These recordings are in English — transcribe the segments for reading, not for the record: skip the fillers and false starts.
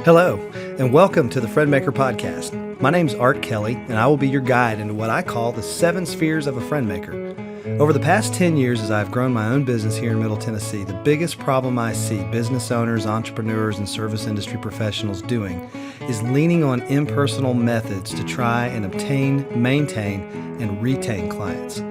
Hello, and welcome to the FriendMaker podcast. My name's Art Kelly, and I will be your guide into what I call the 7 spheres of a FriendMaker. Over the past 10 years, as I've grown my own business here in Middle Tennessee, the biggest problem I see business owners, entrepreneurs, and service industry professionals doing is leaning on impersonal methods to try and obtain, maintain, and retain clients.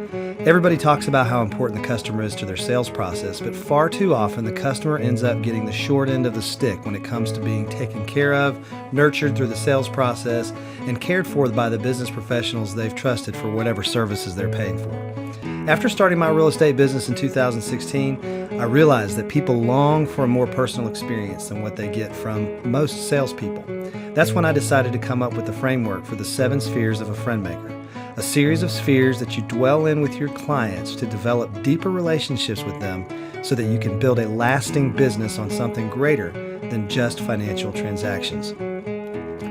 Everybody talks about how important the customer is to their sales process, but far too often the customer ends up getting the short end of the stick when it comes to being taken care of, nurtured through the sales process, and cared for by the business professionals they've trusted for whatever services they're paying for. After starting my real estate business in 2016, I realized that people long for a more personal experience than what they get from most salespeople. That's when I decided to come up with the framework for the 7 spheres of a FriendMaker. A series of spheres that you dwell in with your clients to develop deeper relationships with them so that you can build a lasting business on something greater than just financial transactions.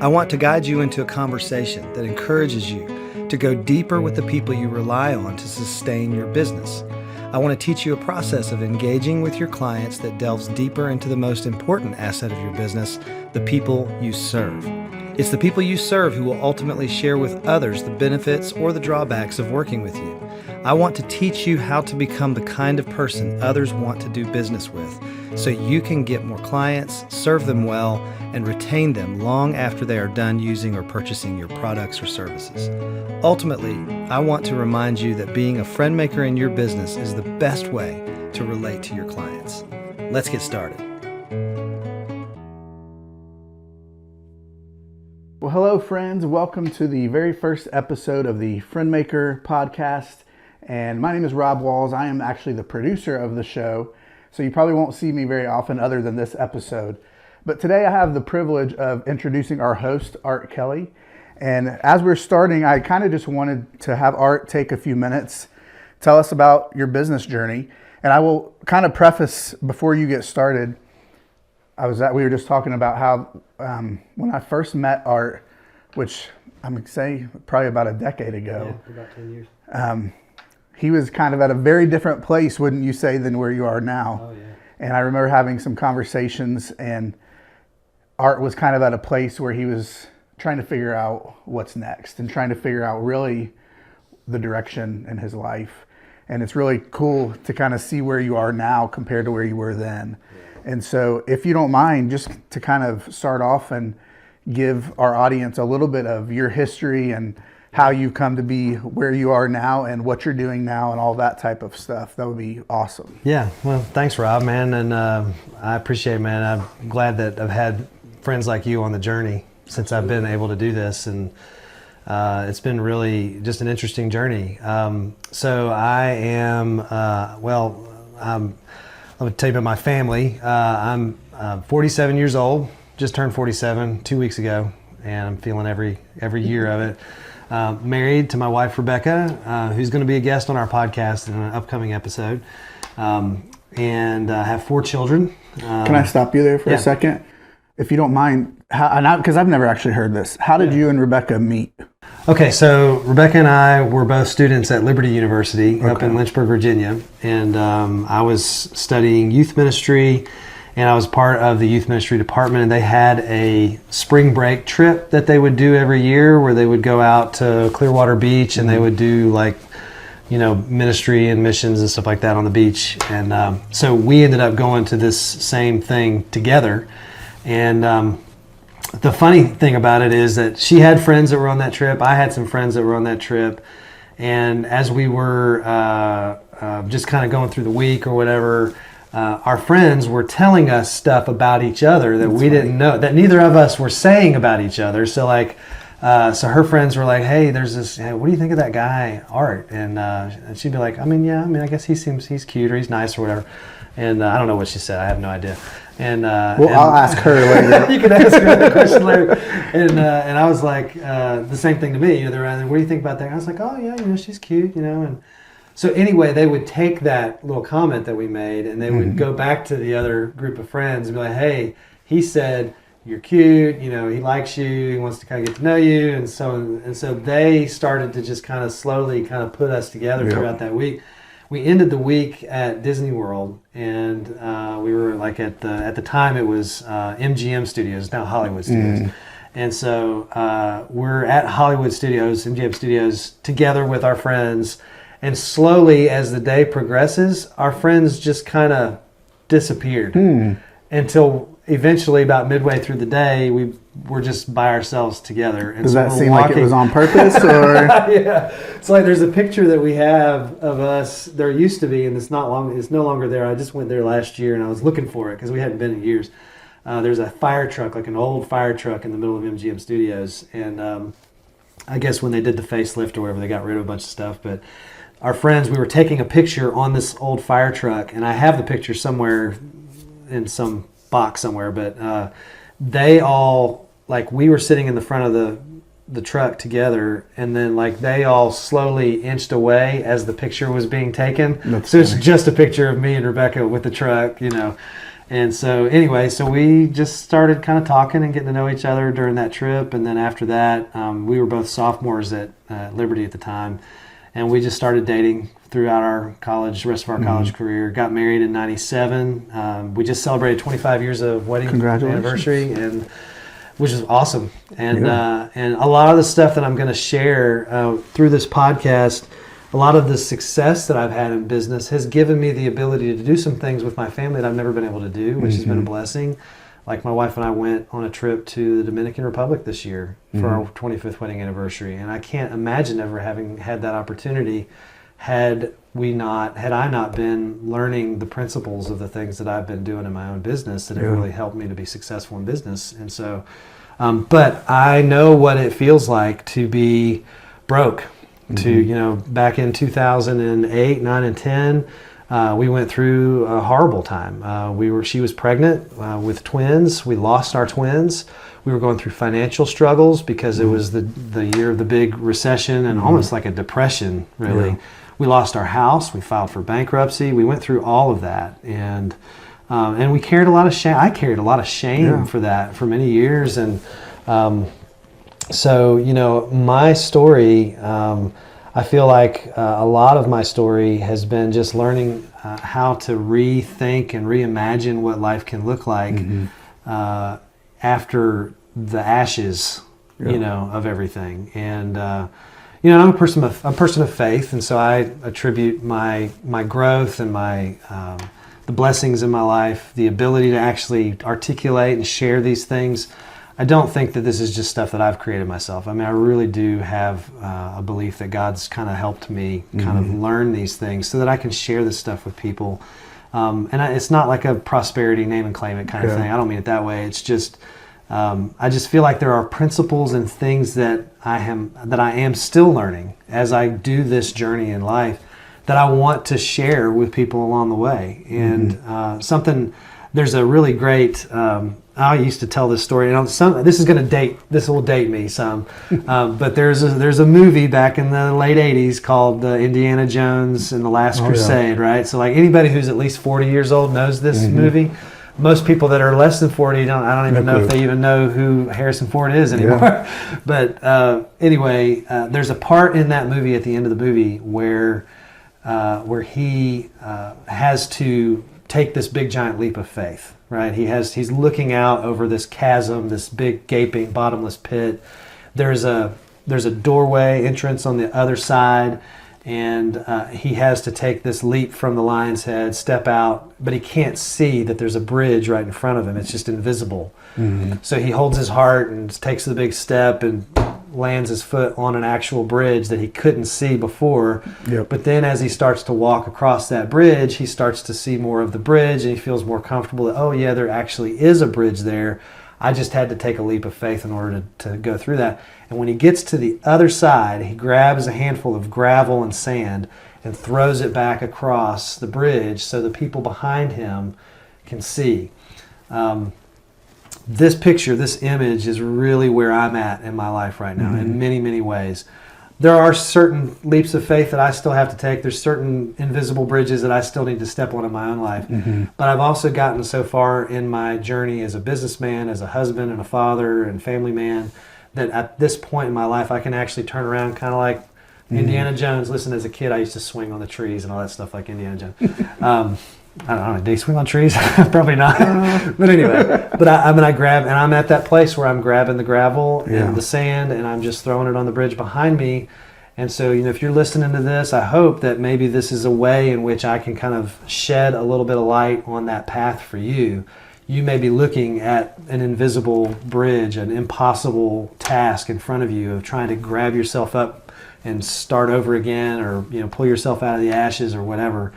I want to guide you into a conversation that encourages you to go deeper with the people you rely on to sustain your business. I want to teach you a process of engaging with your clients that delves deeper into the most important asset of your business, the people you serve. It's the people you serve who will ultimately share with others the benefits or the drawbacks of working with you. I want to teach you how to become the kind of person others want to do business with, so you can get more clients, serve them well, and retain them long after they are done using or purchasing your products or services. Ultimately, I want to remind you that being a friend maker in your business is the best way to relate to your clients. Let's get started. Well, hello friends. Welcome to the very first episode of the FriendMaker podcast. And my name is Rob Walls. I am actually the producer of the show, so you probably won't see me very often other than this episode. But today I have the privilege of introducing our host, Art Kelly. And as we're starting, I kind of just wanted to have Art take a few minutes, tell us about your business journey. And I will kind of preface before you get started. We were just talking about how when I first met Art, which I'm going to say probably about a decade ago. Yeah, about 10 years. He was kind of at a very different place, wouldn't you say, than where you are now. Oh, yeah. And I remember having some conversations, and Art was kind of at a place where he was trying to figure out what's next and trying to figure out really the direction in his life. And it's really cool to kind of see where you are now compared to where you were then. Yeah. And so if you don't mind, just to kind of start off and give our audience a little bit of your history and how you've come to be where you are now and what you're doing now and all that type of stuff. That would be awesome. Yeah, well, thanks, Rob, man. And I appreciate it, man. I'm glad that I've had friends like you on the journey since I've been able to do this. And it's been really just an interesting journey. So I am, I'm going to tell you about my family. I'm 47 years old, just turned 47 2 weeks ago, and I'm feeling every year of it. Married to my wife, Rebecca, who's going to be a guest on our podcast in an upcoming episode. And I have 4 children. Can I stop you there for a second? If you don't mind, because I've never actually heard this. How did you and Rebecca meet? Okay, so Rebecca and I were both students at Liberty University up in Lynchburg, Virginia. And I was studying youth ministry, and I was part of the youth ministry department, and they had a spring break trip that they would do every year where they would go out to Clearwater Beach and they would do ministry and missions and stuff like that on the beach. And so we ended up going to this same thing together. And the funny thing about it is that she had friends that were on that trip. I had some friends that were on that trip. And as we were just kind of going through the week or whatever, our friends were telling us stuff about each other that we didn't know, that neither of us were saying about each other. So so her friends were like, hey, there's this, what do you think of that guy, Art? And she'd be like, I guess he's cute or he's nice or whatever. And I don't know what she said. I have no idea. I'll ask her later. You can ask her that question later. And I was like, the same thing to me. They're like, what do you think about that? And I was like, oh yeah, she's cute, And so anyway, they would take that little comment that we made and they would go back to the other group of friends and be like, hey, he said you're cute, he likes you, he wants to kind of get to know you. And so they started to just kind of slowly kind of put us together throughout that week. we ended the week at Disney World, and we were like at the time it was MGM Studios, now Hollywood Studios. And so we're at Hollywood Studios, MGM Studios, together with our friends. And slowly, as the day progresses, our friends just kind of disappeared until eventually, about midway through the day, we were just by ourselves together. And Does so that seem like it was on purpose, or? Yeah, it's like there's a picture that we have of us. There used to be, and it's no longer there. I just went there last year, and I was looking for it because we hadn't been in years. There's a fire truck, like an old fire truck, in the middle of MGM Studios, and I guess when they did the facelift or whatever, they got rid of a bunch of stuff. But our friends, we were taking a picture on this old fire truck, and I have the picture somewhere in some box somewhere. But they all, like, we were sitting in the front of the truck together, and then like they all slowly inched away as the picture was being taken. That's so funny. It's just a picture of me and Rebecca with the truck, you know. And so anyway, so we just started kind of talking and getting to know each other during that trip. And then after that, we were both sophomores at Liberty at the time. And we just started dating throughout our rest of our college career. Got married in 97. We just celebrated 25 years of wedding anniversary, and which is awesome. And and a lot of the stuff that I'm going to share through this podcast, a lot of the success that I've had in business has given me the ability to do some things with my family that I've never been able to do, which has been a blessing. Like my wife and I went on a trip to the Dominican Republic this year for our 25th wedding anniversary. And I can't imagine ever having had that opportunity had I not been learning the principles of the things that I've been doing in my own business that have really helped me to be successful in business. And so, but I know what it feels like to be broke. To, you know, back in 2008, 9, and 10, we went through a horrible time. She was pregnant with twins. We lost our twins. We were going through financial struggles because it was the year of the big recession and almost like a depression, really. Yeah. We lost our house. We filed for bankruptcy. We went through all of that, and we carried a lot of shame. I carried a lot of shame for that for many years, and so, you know, my story, I feel like a lot of my story has been just learning how to rethink and reimagine what life can look like after the ashes, you know, of everything. And, you know, I'm a person of faith, and so I attribute my growth and the blessings in my life, the ability to actually articulate and share these things. I don't think that this is just stuff that I've created myself. I mean, I really do have a belief that God's kind of helped me kind of learn these things so that I can share this stuff with people. It's not like a prosperity name and claim it kind of thing. I don't mean it that way. It's just, I just feel like there are principles and things that I am still learning as I do this journey in life that I want to share with people along the way. And there's a really great, I used to tell this story, and this will date me some, but there's a movie back in the late 80s called Indiana Jones and the Last Crusade, right? So like anybody who's at least 40 years old knows this movie. Most people that are less than 40, I don't even know if they even know who Harrison Ford is anymore. Yeah. But anyway, there's a part in that movie at the end of the movie where he has to take this big giant leap of faith, right? He's looking out over this chasm, this big gaping bottomless pit. There's a doorway entrance on the other side, and he has to take this leap from the lion's head, step out, but he can't see that there's a bridge right in front of him. It's just invisible. So he holds his heart and takes the big step and lands his foot on an actual bridge that he couldn't see before. But then as he starts to walk across that bridge, he starts to see more of the bridge, and he feels more comfortable that, oh yeah, there actually is a bridge there. I just had to take a leap of faith in order to go through that. And when he gets to the other side, he grabs a handful of gravel and sand and throws it back across the bridge so the people behind him can see. This picture, this image is really where I'm at in my life right now in many, many ways. There are certain leaps of faith that I still have to take. There's certain invisible bridges that I still need to step on in my own life. But I've also gotten so far in my journey as a businessman, as a husband and a father and family man, that at this point in my life, I can actually turn around kind of like Indiana Jones. Listen, as a kid, I used to swing on the trees and all that stuff like Indiana Jones. I don't know. Do you swing on trees? Probably not. But anyway, I grab, and I'm at that place where I'm grabbing the gravel and the sand, and I'm just throwing it on the bridge behind me. And so, if you're listening to this, I hope that maybe this is a way in which I can kind of shed a little bit of light on that path for you. You may be looking at an invisible bridge, an impossible task in front of you of trying to grab yourself up and start over again, or pull yourself out of the ashes or whatever.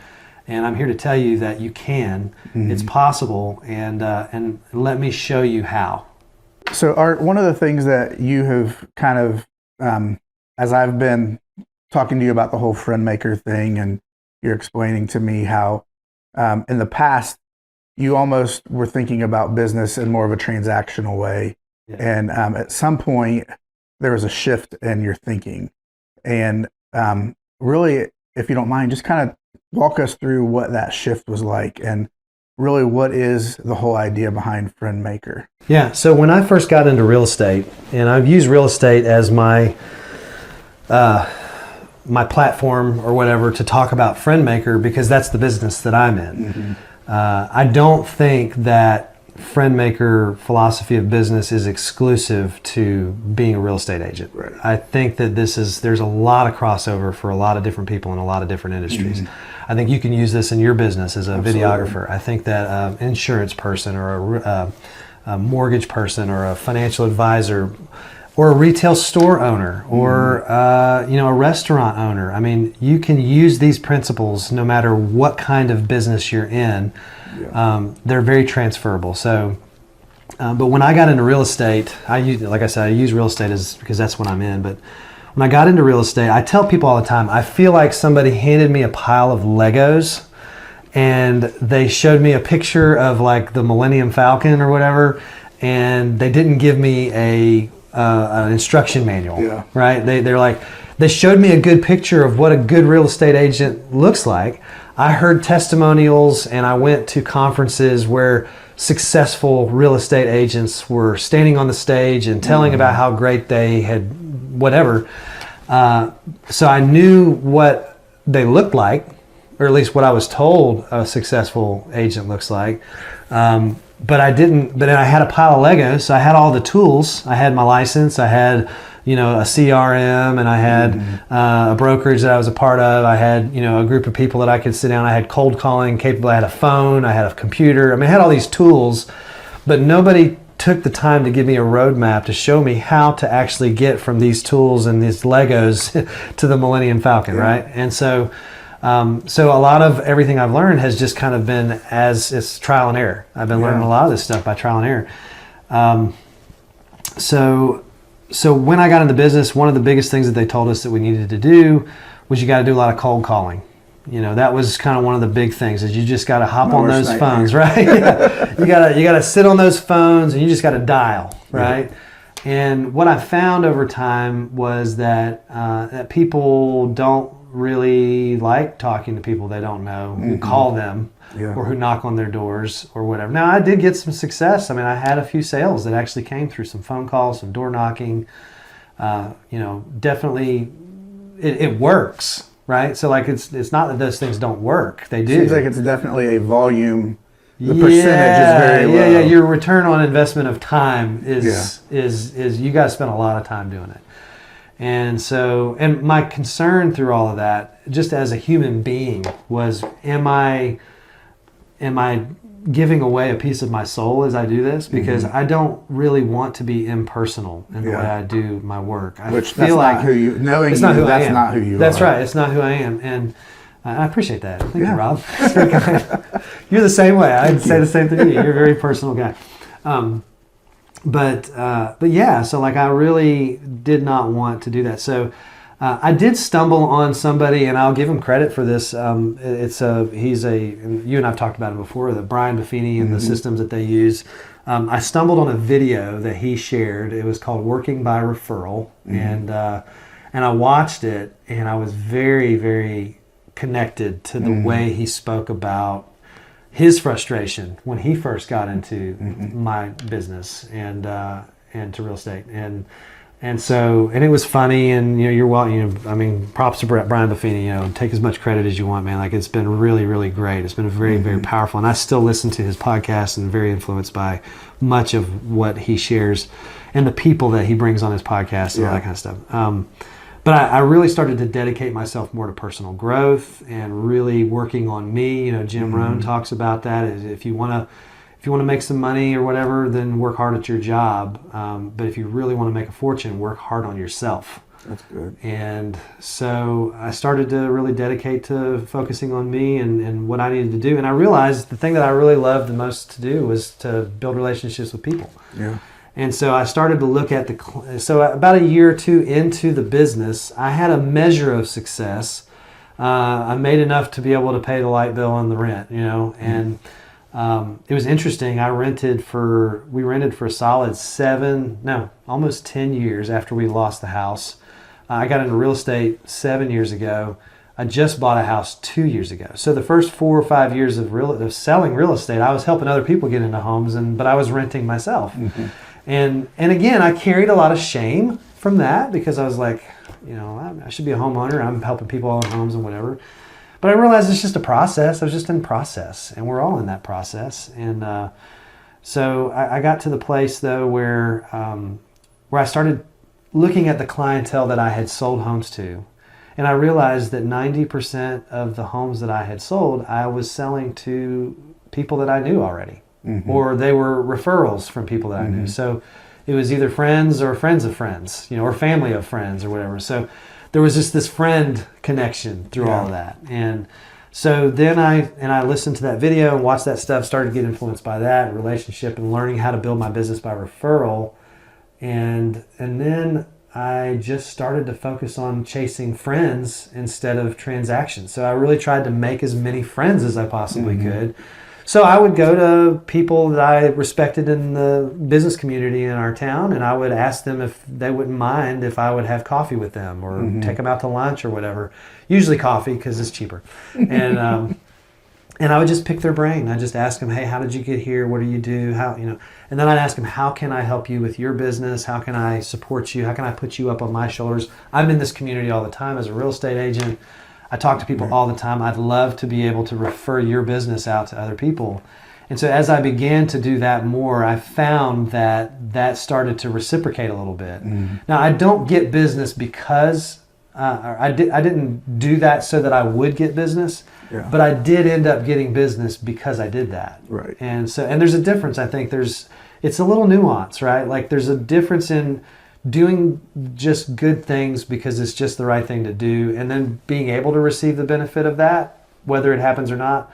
And I'm here to tell you that you can. It's possible, and let me show you how. So, Art, one of the things that you have kind of, as I've been talking to you about the whole FriendMaker thing, and you're explaining to me how in the past you almost were thinking about business in more of a transactional way. Yeah. And at some point there was a shift in your thinking. And really, if you don't mind, just kind of walk us through what that shift was like, and really what is the whole idea behind FriendMaker? Yeah, so when I first got into real estate, and I've used real estate as my platform or whatever to talk about FriendMaker because that's the business that I'm in. I don't think that FriendMaker philosophy of business is exclusive to being a real estate agent. Right. I think that there's a lot of crossover for a lot of different people in a lot of different industries. I think you can use this in your business as a videographer. I think that an insurance person or a mortgage person or a financial advisor or a retail store owner or a restaurant owner. I mean, you can use these principles no matter what kind of business you're in. Yeah. They're very transferable. So, but when I got into real estate, I use real estate because that's what I'm in. But when I got into real estate, I tell people all the time, I feel like somebody handed me a pile of Legos and they showed me a picture of like the Millennium Falcon or whatever, and they didn't give me an instruction manual, right? They showed me a good picture of what a good real estate agent looks like. I heard testimonials and I went to conferences where successful real estate agents were standing on the stage and telling about how great they had whatever. So I knew what they looked like, or at least what I was told a successful agent looks like. But then I had a pile of Legos, so I had all the tools. I had my license, I had, a CRM, and I had a brokerage that I was a part of. I had, a group of people that I could sit down. I had cold calling capable. I had a phone, I had a computer. I mean, I had all these tools, but nobody took the time to give me a roadmap to show me how to actually get from these tools and these Legos to the Millennium Falcon, right? And so a lot of everything I've learned has just kind of been as it's trial and error. I've been learning a lot of this stuff by trial and error. So when I got into business, one of the biggest things that they told us that we needed to do was you got to do a lot of cold calling. That was kind of one of the big things is you just got to hop on those phones, right? You gotta sit on those phones and you just got to dial, right? And what I found over time was that people don't really like talking to people they don't know, who call them or who knock on their doors or whatever. Now, I did get some success. I mean, I had a few sales that actually came through some phone calls, some door knocking. Definitely it works, right? So like it's not that those things don't work. They do. Seems like it's definitely a volume. The percentage is very low. Yeah. Your return on investment of time is you got to spend a lot of time doing it. And so, and my concern through all of that, just as a human being, was am I giving away a piece of my soul as I do this? Because I don't really want to be impersonal in the way I do my work. That's not who you are. That's right. It's not who I am. And I appreciate that. Thank you, Rob. That's very kind. You're the same way. I'd say the same thing to you. You're a very personal guy. But yeah, so like I really did not want to do that. So I did stumble on somebody, and I'll give him credit for this. And you and I've talked about it before, the Brian Buffini and the systems that they use. I stumbled on a video that he shared. It was called Working by Referral. And I watched it, and I was very, very connected to the way he spoke about his frustration when he first got into my business and to real estate. And And so, and it was funny, and I mean, props to Brian Buffini. Take as much credit as you want, man. Like, it's been really, really great. It's been very, very powerful, and I still listen to his podcast and very influenced by much of what he shares and the people that he brings on his podcast and all that kind of stuff. But I really started to dedicate myself more to personal growth and really working on me. Jim Rohn talks about that. If you want to make some money or whatever, then work hard at your job. But if you really want to make a fortune, work hard on yourself. That's good. And so I started to really dedicate to focusing on me and what I needed to do. And I realized the thing that I really loved the most to do was to build relationships with people. Yeah. And so I started to look at so about a year or two into the business, I had a measure of success. I made enough to be able to pay the light bill and the rent, and it was interesting. We rented for a solid almost 10 years after we lost the house. I got into real estate 7 years ago. I just bought a house 2 years ago. So the first 4 or 5 years of selling real estate, I was helping other people get into homes, but I was renting myself. Mm-hmm. And again, I carried a lot of shame from that because I was like, I should be a homeowner. I'm helping people own homes and whatever. But I realized it's just a process. I was just in process, and we're all in that process. And so I got to the place though where I started looking at the clientele that I had sold homes to, and I realized that 90% of the homes that I had sold, I was selling to people that I knew already. Mm-hmm. Or they were referrals from people that I knew. So it was either friends or friends of friends, or family of friends or whatever. So there was just this friend connection through all of that. And so then I listened to that video and watched that stuff, started to get influenced by that relationship and learning how to build my business by referral. And then I just started to focus on chasing friends instead of transactions. So I really tried to make as many friends as I possibly could. So I would go to people that I respected in the business community in our town, and I would ask them if they wouldn't mind if I would have coffee with them or take them out to lunch or whatever. Usually coffee because it's cheaper. And I would just pick their brain. I just ask them, hey, how did you get here? What do you do? And then I'd ask them, how can I help you with your business? How can I support you? How can I put you up on my shoulders? I'm in this community all the time as a real estate agent. I talk to people all the time. I'd love to be able to refer your business out to other people. And so as I began to do that more, I found that started to reciprocate a little bit. Now, I don't get business because I didn't do that so that I would get business, but I did end up getting business because I did that. Right. And there's a difference. I think it's a little nuance, right? Like there's a difference in doing just good things because it's just the right thing to do, and then being able to receive the benefit of that, whether it happens or not,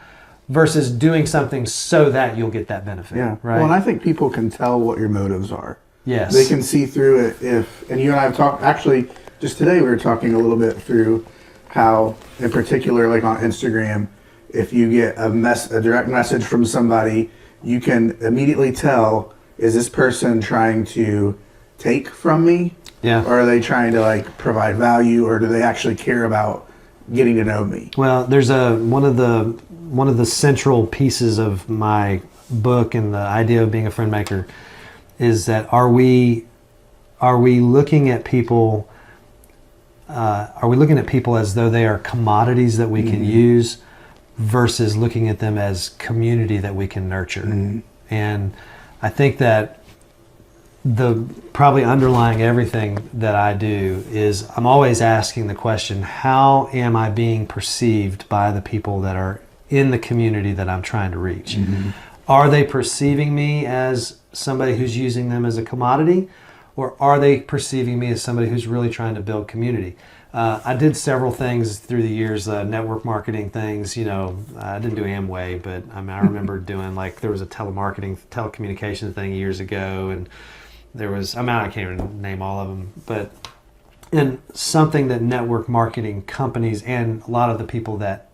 versus doing something so that you'll get that benefit. Yeah. Right. Well, and I think people can tell what your motives are. Yes. They can see through it and you and I have talked, actually, just today we were talking a little bit through how, in particular, like on Instagram, if you get a direct message from somebody, you can immediately tell, is this person trying to take from me? Yeah. Or are they trying to provide value, or do they actually care about getting to know me? Well, there's one of the central pieces of my book and the idea of being a friend maker is that are we looking at people as though they are commodities that we can use versus looking at them as community that we can nurture? And I think that the probably underlying everything that I do is I'm always asking the question, how am I being perceived by the people that are in the community that I'm trying to reach? Are they perceiving me as somebody who's using them as a commodity, or are they perceiving me as somebody who's really trying to build community? I did several things through the years, network marketing things. I didn't do Amway, but I remember doing there was a telecommunications thing years ago, and there was, I can't even name all of them, but and something that network marketing companies and a lot of the people that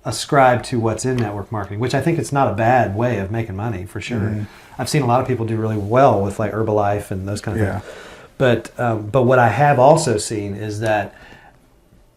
ascribe to what's in network marketing, which I think it's not a bad way of making money for sure. I've seen a lot of people do really well with Herbalife and those kind of things. But what I have also seen is that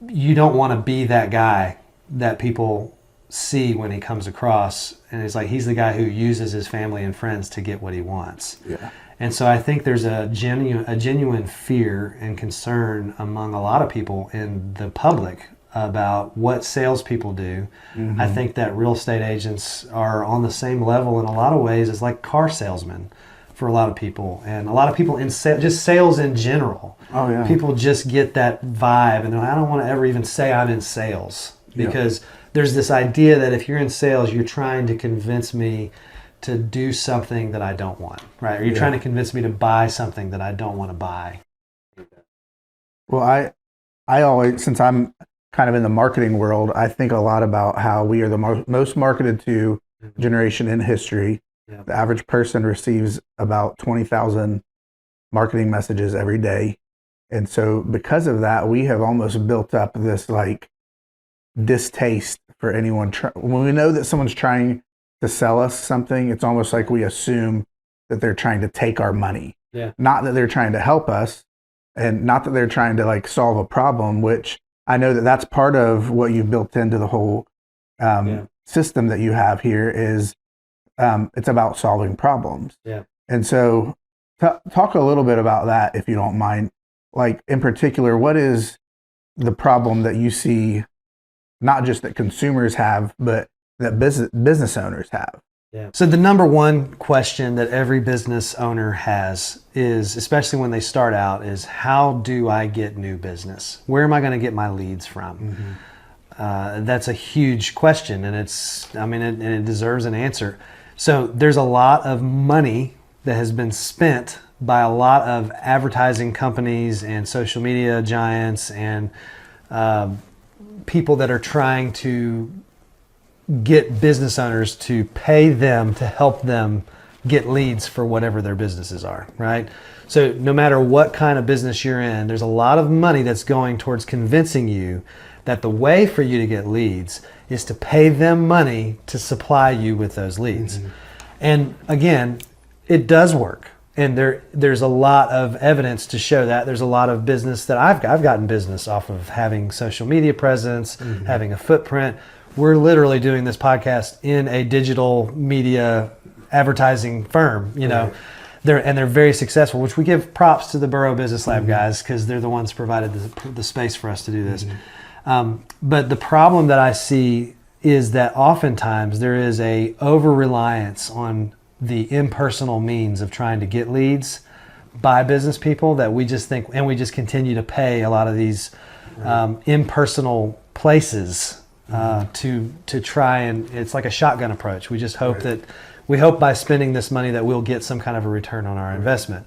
you don't want to be that guy that people see when he comes across, and it's like he's the guy who uses his family and friends to get what he wants. Yeah. And so I think there's a genuine fear and concern among a lot of people in the public about what salespeople do. Mm-hmm. I think that real estate agents are on the same level in a lot of ways as like car salesmen for a lot of people, and a lot of people in just sales in general. Oh yeah. People just get that vibe, and they're like, I don't want to ever even say I'm in sales, because there's this idea that if you're in sales, you're trying to convince me to do something that I don't want, right? Or you're trying to convince me to buy something that I don't want to buy. Well, I always, since I'm kind of in the marketing world, I think a lot about how we are the most marketed to generation in history. Yeah. The average person receives about 20,000 marketing messages every day. And so because of that, we have almost built up this like distaste for anyone. When we know that someone's trying to sell us something, it's almost like we assume that they're trying to take our money. Yeah. Not that they're trying to help us, and not that they're trying to like solve a problem, which I know that that's part of what you've built into the whole system that you have here is it's about solving problems. Yeah. And so talk a little bit about that, if you don't mind. Like in particular, what is the problem that you see, not just that consumers have, but that business owners have? Yeah. So the number one question that every business owner has is, especially when they start out, is how do I get new business? Where am I going to get my leads from? Mm-hmm. That's a huge question, and it deserves an answer. So there's a lot of money that has been spent by a lot of advertising companies and social media giants and people that are trying to get business owners to pay them to help them get leads for whatever their businesses are, right? So no matter what kind of business you're in, there's a lot of money that's going towards convincing you that the way for you to get leads is to pay them money to supply you with those leads. Mm-hmm. And again, it does work. And there's a lot of evidence to show that. There's a lot of business that I've gotten business off of having social media presence, mm-hmm. having a footprint. We're literally doing this podcast in a digital media advertising firm, you know. Right. They're very successful, which we give props to the Burrow Business Lab mm-hmm. guys, because they're the ones who provided the space for us to do this. Mm-hmm. But the problem that I see is that oftentimes there is a over-reliance on the impersonal means of trying to get leads by business people, that we just think, and we just continue to pay a lot of these impersonal places to try, and it's like a shotgun approach. We just hope that by spending this money that we'll get some kind of a return on our investment.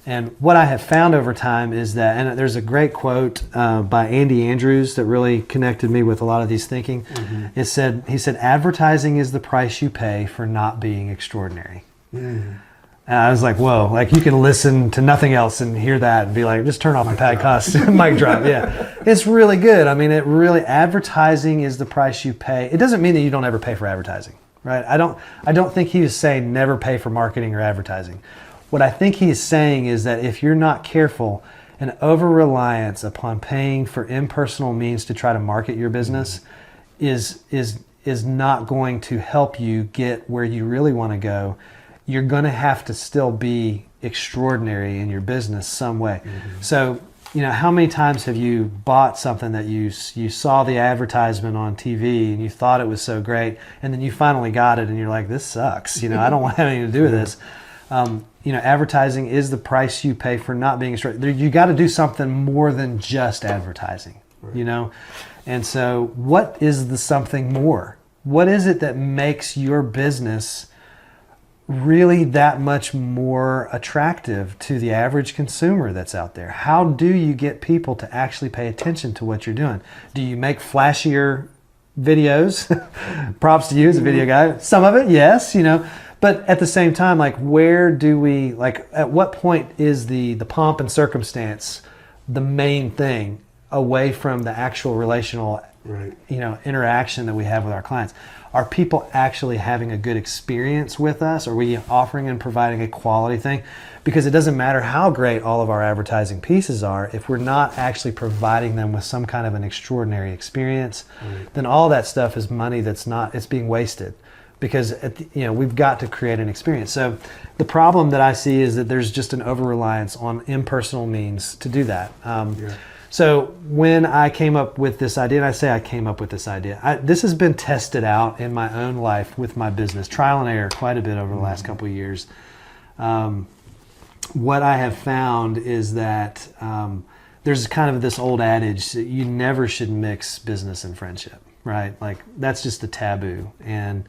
And what I have found over time is that, and there's a great quote by Andy Andrews that really connected me with a lot of these thinking. Mm-hmm. He said, advertising is the price you pay for not being extraordinary. Mm. And I was like, whoa, like you can listen to nothing else and hear that and be like, just turn off the podcast. Mic drop. Yeah. It's really good. I mean, advertising is the price you pay. It doesn't mean that you don't ever pay for advertising, right? I don't think he was saying never pay for marketing or advertising. What I think he's saying is that if you're not careful, an over-reliance upon paying for impersonal means to try to market your business is not going to help you get where you really want to go. You're going to have to still be extraordinary in your business some way. Mm-hmm. So, you know, how many times have you bought something that you saw the advertisement on TV and you thought it was so great, and then you finally got it and you're like, this sucks. You know, I don't want to have anything to do with this. You know, advertising is the price you pay for not being extraordinary. You got to do something more than just advertising, you know? And so what is the something more? What is it that makes your business really that much more attractive to the average consumer that's out there? How do you get people to actually pay attention to what you're doing? Do you make flashier videos? Props to you as a video guy. Some of it, yes, you know. But at the same time, like, where do we, like, at what point is the pomp and circumstance the main thing away from the actual relational right. interaction that we have with our clients. Are people actually having a good experience with us? Are we offering and providing a quality thing? Because it doesn't matter how great all of our advertising pieces are, if we're not actually providing them with some kind of an extraordinary experience, then all that stuff is money it's being wasted. Because we've got to create an experience. So the problem that I see is that there's just an over-reliance on impersonal means to do that. So when I came up with this idea, and I say I came up with this idea, this has been tested out in my own life with my business, trial and error quite a bit over the last couple of years. What I have found is that there's kind of this old adage that you never should mix business and friendship, right? Like that's just a taboo. And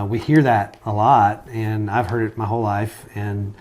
we hear that a lot, and I've heard it my whole life. And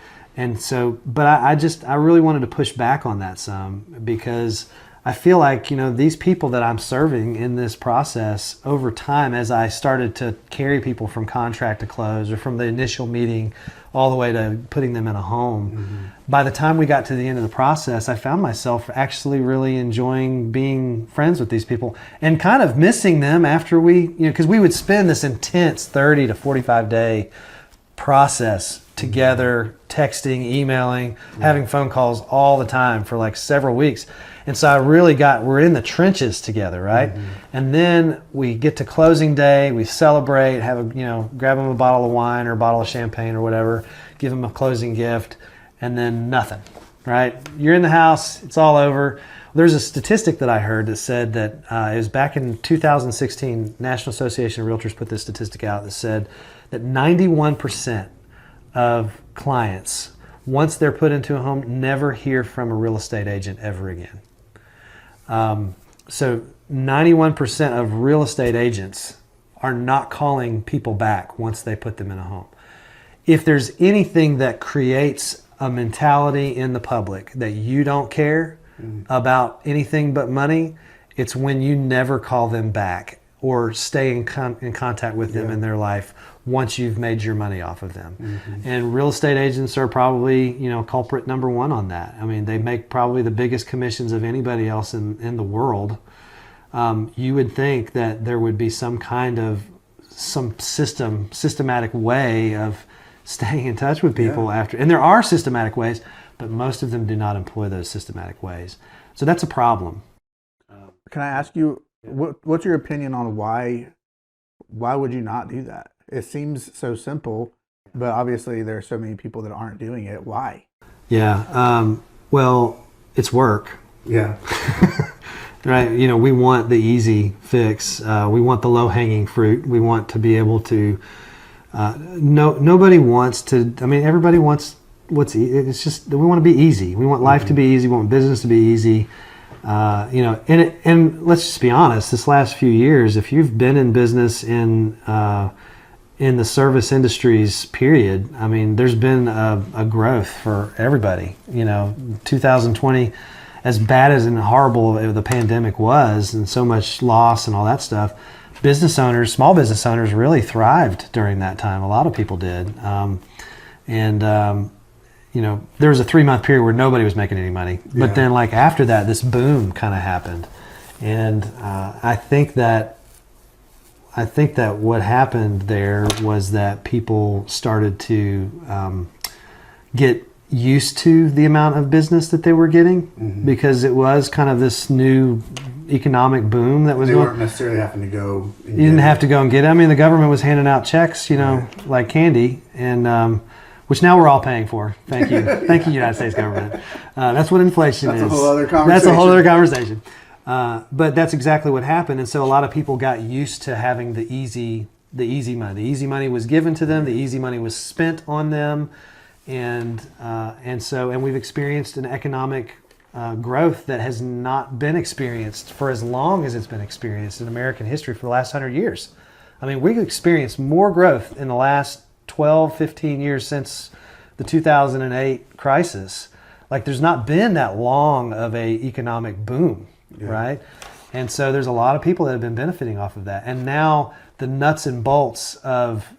so, but I really wanted to push back on that some, because I feel like, these people that I'm serving in this process over time, as I started to carry people from contract to close, or from the initial meeting all the way to putting them in a home, by the time we got to the end of the process, I found myself actually really enjoying being friends with these people and kind of missing them after because we would spend this intense 30 to 45 day process together, texting, emailing, having phone calls all the time for like several weeks. And so we're in the trenches together, right? And then we get to closing day, we celebrate, grab them a bottle of wine or a bottle of champagne or whatever, give them a closing gift, and then nothing, right? You're in the house, it's all over. There's a statistic that I heard that said that it was back in 2016, National Association of Realtors put this statistic out that said that 91% of clients, once they're put into a home, never hear from a real estate agent ever again. So 91% of real estate agents are not calling people back once they put them in a home. If there's anything that creates a mentality in the public that you don't care about anything but money, it's when you never call them back or stay in contact with them in their life once you've made your money off of them. And real estate agents are probably, culprit number one on that. I mean, they make probably the biggest commissions of anybody else in the world. You would think that there would be some systematic way of staying in touch with people after. And there are systematic ways, but most of them do not employ those systematic ways. So that's a problem. Can I ask you, what's your opinion on why would you not do that? It seems so simple, but obviously there are so many people that aren't doing it. Why? Yeah. Well, it's work. Yeah. Right. We want the easy fix. We want the low hanging fruit. We want to be able to, nobody wants to, everybody wants it's just, we want to be easy. We want life to be easy. We want business to be easy. And let's just be honest, this last few years, if you've been in business in the service industries, period, there's been a growth for everybody. 2020, as bad as and horrible the pandemic was, and so much loss and all that stuff, small business owners really thrived during that time. A lot of people did. There was a 3-month period where nobody was making any money. But then after that, this boom kind of happened. And I think that what happened there was that people started to get used to the amount of business that they were getting, because it was kind of this new economic boom that was They going. weren't necessarily having to go. You didn't have to go and get it. The government was handing out checks, like candy, and which now we're all paying for. Thank you, United States government. That's what inflation is. That's a whole other conversation. That's a whole other conversation. But that's exactly what happened, and so a lot of people got used to having the easy money. The easy money was given to them. The easy money was spent on them, and we've experienced an economic growth that has not been experienced for as long as it's been experienced in American history for the last 100 years. We've experienced more growth in the last 12, 15 years since the 2008 crisis. There's not been that long of a economic boom, right? And so there's a lot of people that have been benefiting off of that. And now the nuts and bolts of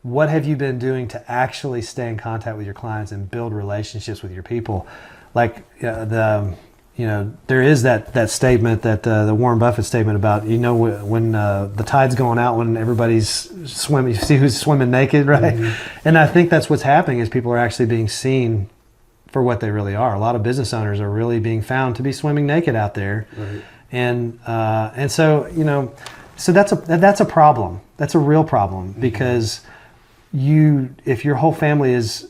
what have you been doing to actually stay in contact with your clients and build relationships with your people? there is that statement, that the Warren Buffett statement about, when the tide's going out, when everybody's swimming, you see who's swimming naked, right? And I think that's what's happening, is people are actually being seen for what they really are. A lot of business owners are really being found to be swimming naked out there. Right. And so, so that's a problem. That's a real problem, because if your whole family's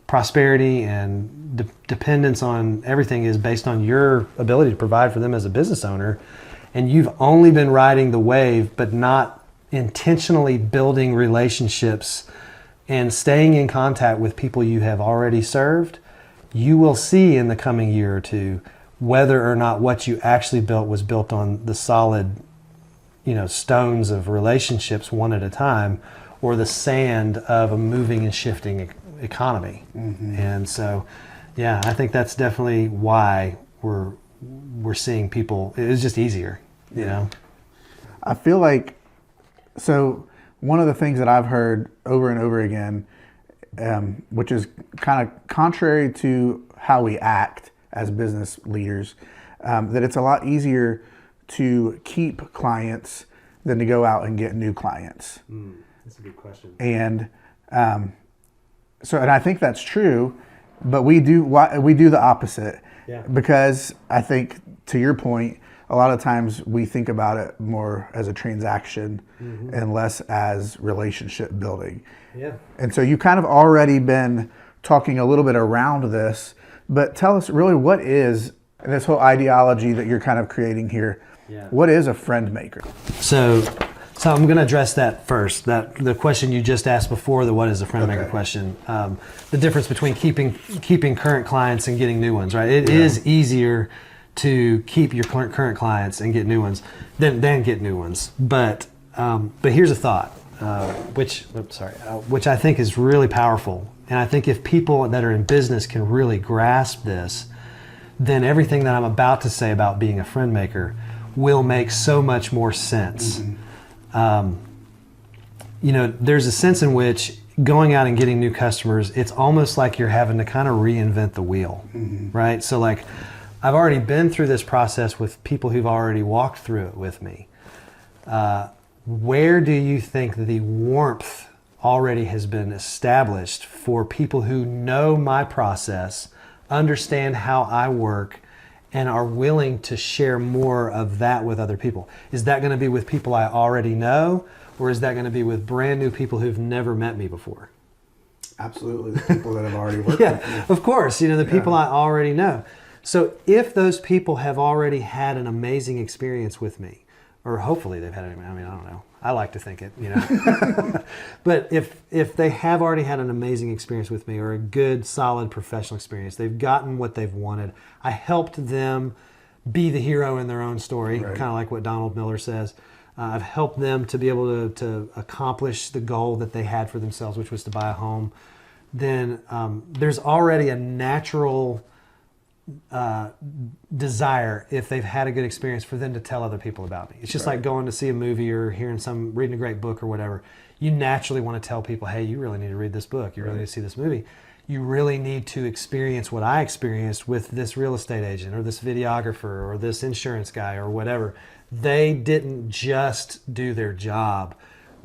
prosperity and dependence on everything is based on your ability to provide for them as a business owner, and you've only been riding the wave but not intentionally building relationships and staying in contact with people you have already served, you will see in the coming year or two whether or not what you actually built was built on the solid, stones of relationships one at a time, or the sand of a moving and shifting economy. And so, yeah, I think that's definitely why we're seeing people. It's just easier, I feel like, so one of the things that I've heard over and over again, which is kind of contrary to how we act as business leaders, that it's a lot easier to keep clients than to go out and get new clients. That's a good question. And and I think that's true, but we do the opposite. Yeah. Because I think, to your point, a lot of times we think about it more as a transaction and less as relationship building. Yeah. And so you kind of already been talking a little bit around this, but tell us really, what is this whole ideology that you're kind of creating here? Yeah. What is a friend maker? So I'm going to address that first. The question you just asked before, the what is a friend maker question. The difference between keeping current clients and getting new ones, right? It is easier to keep your current clients and get new ones than get new ones. But here's a thought, which I think is really powerful. And I think if people that are in business can really grasp this, then everything that I'm about to say about being a friend maker will make so much more sense. There's a sense in which going out and getting new customers, it's almost like you're having to kind of reinvent the wheel, right? So like, I've already been through this process with people who've already walked through it with me. Where do you think the warmth already has been established for people who know my process, understand how I work, and are willing to share more of that with other people? Is that going to be with people I already know, or is that going to be with brand new people who've never met me before? Absolutely, the people that have already worked with you. Of course, the people I already know. So if those people have already had an amazing experience with me, or hopefully they've had I don't know. I like to think it, But if they have already had an amazing experience with me, or a good, solid professional experience, they've gotten what they've wanted. I helped them be the hero in their own story, kind of like what Donald Miller says. I've helped them to be able to accomplish the goal that they had for themselves, which was to buy a home. Then there's already a natural desire, if they've had a good experience, for them to tell other people about me. It's just like going to see a movie or reading a great book or whatever. You naturally want to tell people, hey, you really need to read this book. You really need to see this movie. You really need to experience what I experienced with this real estate agent or this videographer or this insurance guy or whatever. They didn't just do their job.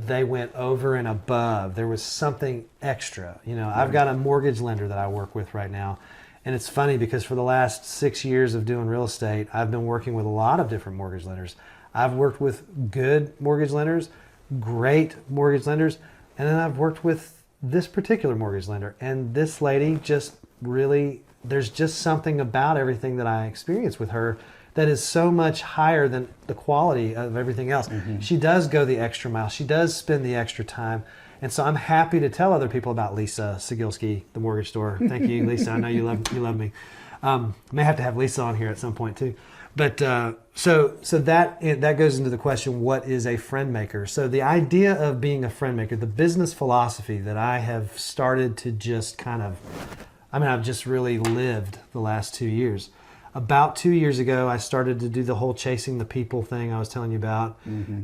They went over and above. There was something extra. I've got a mortgage lender that I work with right now. And it's funny because for the last 6 years of doing real estate, I've been working with a lot of different mortgage lenders. I've worked with good mortgage lenders, great mortgage lenders, and then I've worked with this particular mortgage lender. And this lady just really, there's just something about everything that I experienced with her that is so much higher than the quality of everything else. She does go the extra mile. She does spend the extra time. And so I'm happy to tell other people about Lisa Sigilski, the mortgage store. Thank you, Lisa. I know you love me. May have to have Lisa on here at some point too. But so that goes into the question: what is a friend maker? So the idea of being a friend maker, the business philosophy that I have started to just I've just really lived the last 2 years. about 2 years ago, I started to do the whole chasing the people thing I was telling you about.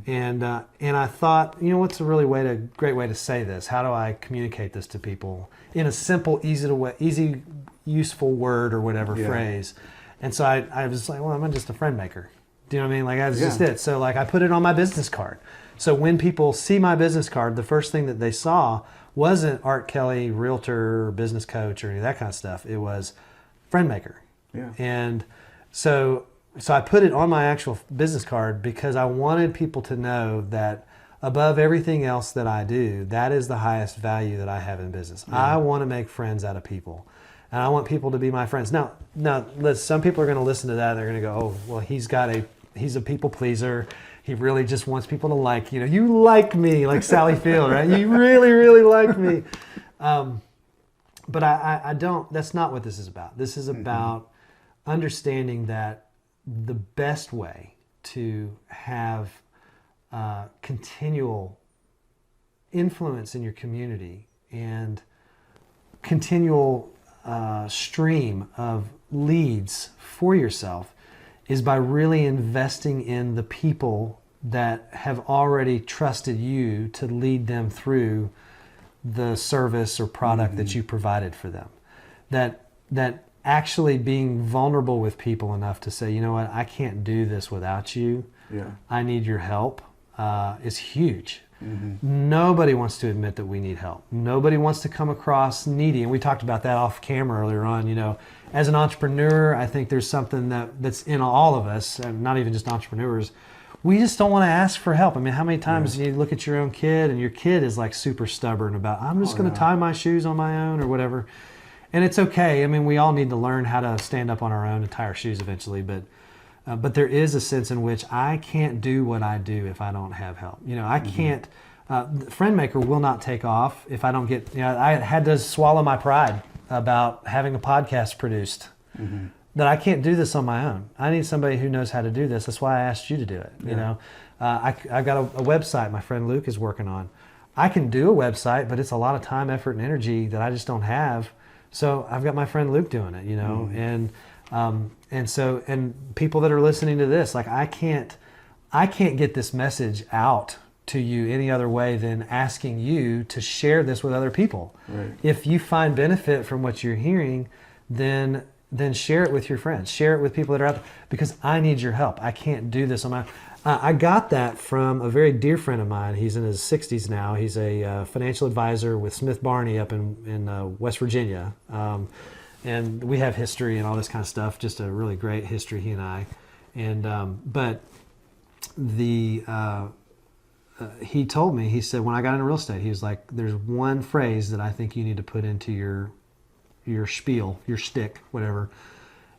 And I thought, what's a really great way to say this? How do I communicate this to people in a simple, easy, useful word or whatever phrase? And so I was like, well, I'm just a friend maker. Do you know what I mean? Like, that's just it. So like, I put it on my business card. So when people see my business card, the first thing that they saw wasn't Art Kelly, realtor, business coach, or any of that kind of stuff. It was FriendMaker. Yeah. And so I put it on my actual business card because I wanted people to know that above everything else that I do, that is the highest value that I have in business. I want to make friends out of people. And I want people to be my friends. Now, some people are going to listen to that. And they're going to go, oh, well, he's a people pleaser. He really just wants people to like, you like me, like Sally Field, right? You really, really like me. But I don't, that's not what this is about. This is about understanding that the best way to have continual influence in your community and continual stream of leads for yourself is by really investing in the people that have already trusted you to lead them through the service or product that you provided for them. That actually being vulnerable with people enough to say, you know what, I can't do this without you. Yeah. I need your help is huge. Nobody wants to admit that we need help. Nobody wants to come across needy. And we talked about that off camera earlier on. As an entrepreneur, I think there's something that's in all of us, and not even just entrepreneurs. We just don't want to ask for help. I mean, how many times you look at your own kid and your kid is like super stubborn about, I'm just going to tie my shoes on my own or whatever. And it's okay. I mean, we all need to learn how to stand up on our own and tie our shoes eventually. But there is a sense in which I can't do what I do if I don't have help. I can't. FriendMaker will not take off if I don't get. I had to swallow my pride about having a podcast produced. That I can't do this on my own. I need somebody who knows how to do this. That's why I asked you to do it. I got a website my friend Luke is working on. I can do a website, but it's a lot of time, effort, and energy that I just don't have. So I've got my friend Luke doing it. And people that are listening to this, like I can't get this message out to you any other way than asking you to share this with other people. Right. If you find benefit from what you're hearing, then share it with your friends. Share it with people that are out there, because I need your help. I can't do this on my own. I got that from a very dear friend of mine. He's in his 60s now. He's a financial advisor with Smith Barney up in West Virginia. And we have history and all this kind of stuff, just a really great history, he and I. But he told me, he said, when I got into real estate, he was like, there's one phrase that I think you need to put into your spiel, your shtick, whatever.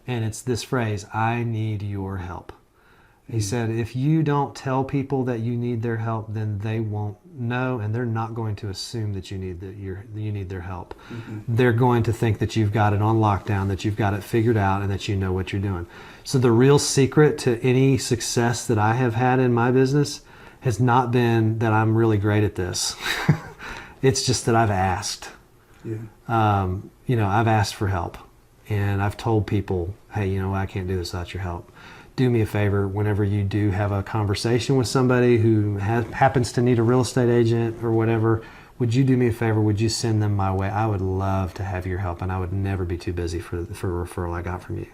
And it's this phrase, I need your help. He said, if you don't tell people that you need their help, then they won't know, and they're not going to assume that you need their help. They're going to think that you've got it on lockdown, that you've got it figured out, and that you know what you're doing. So the real secret to any success that I have had in my business has not been that I'm really great at this. It's just that I've asked. Yeah. I've asked for help, and I've told people, hey, I can't do this without your help. Do me a favor, whenever you do have a conversation with somebody who happens to need a real estate agent or whatever, would you do me a favor? Would you send them my way? I would love to have your help, and I would never be too busy for a referral I got from you.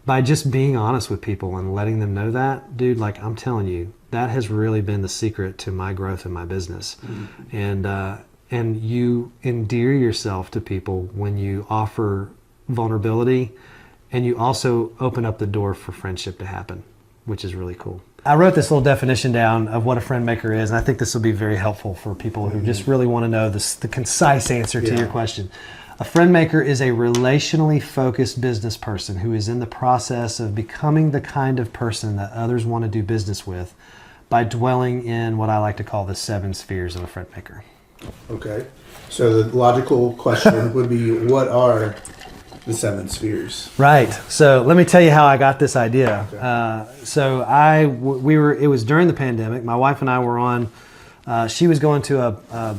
By just being honest with people and letting them know that, dude, like I'm telling you, that has really been the secret to my growth in my business. And you endear yourself to people when you offer vulnerability, and you also open up the door for friendship to happen, which is really cool. I wrote this little definition down of what a friend maker is, and I think this will be very helpful for people who just really want to know the concise answer to your question. A friend maker is a relationally focused business person who is in the process of becoming the kind of person that others want to do business with by dwelling in what I like to call the 7 spheres of a friend maker. Okay. So the logical question would be, what are the 7 spheres? Right. So let me tell you how I got this idea. Okay. It was during the pandemic. My wife and I were on, she was going to a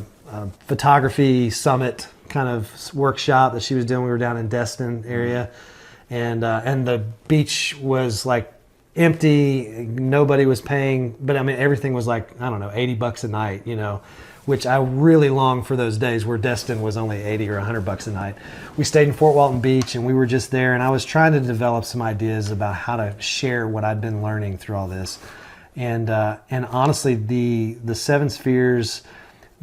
photography summit kind of workshop that she was doing. We were down in Destin area. and the beach was like empty. Nobody was paying, but I mean, everything was like, I don't know, $80 a night, which I really long for those days where Destin was only 80 or $100 a night. We stayed in Fort Walton Beach, and we were just there, and I was trying to develop some ideas about how to share what I'd been learning through all this. And honestly, the seven spheres,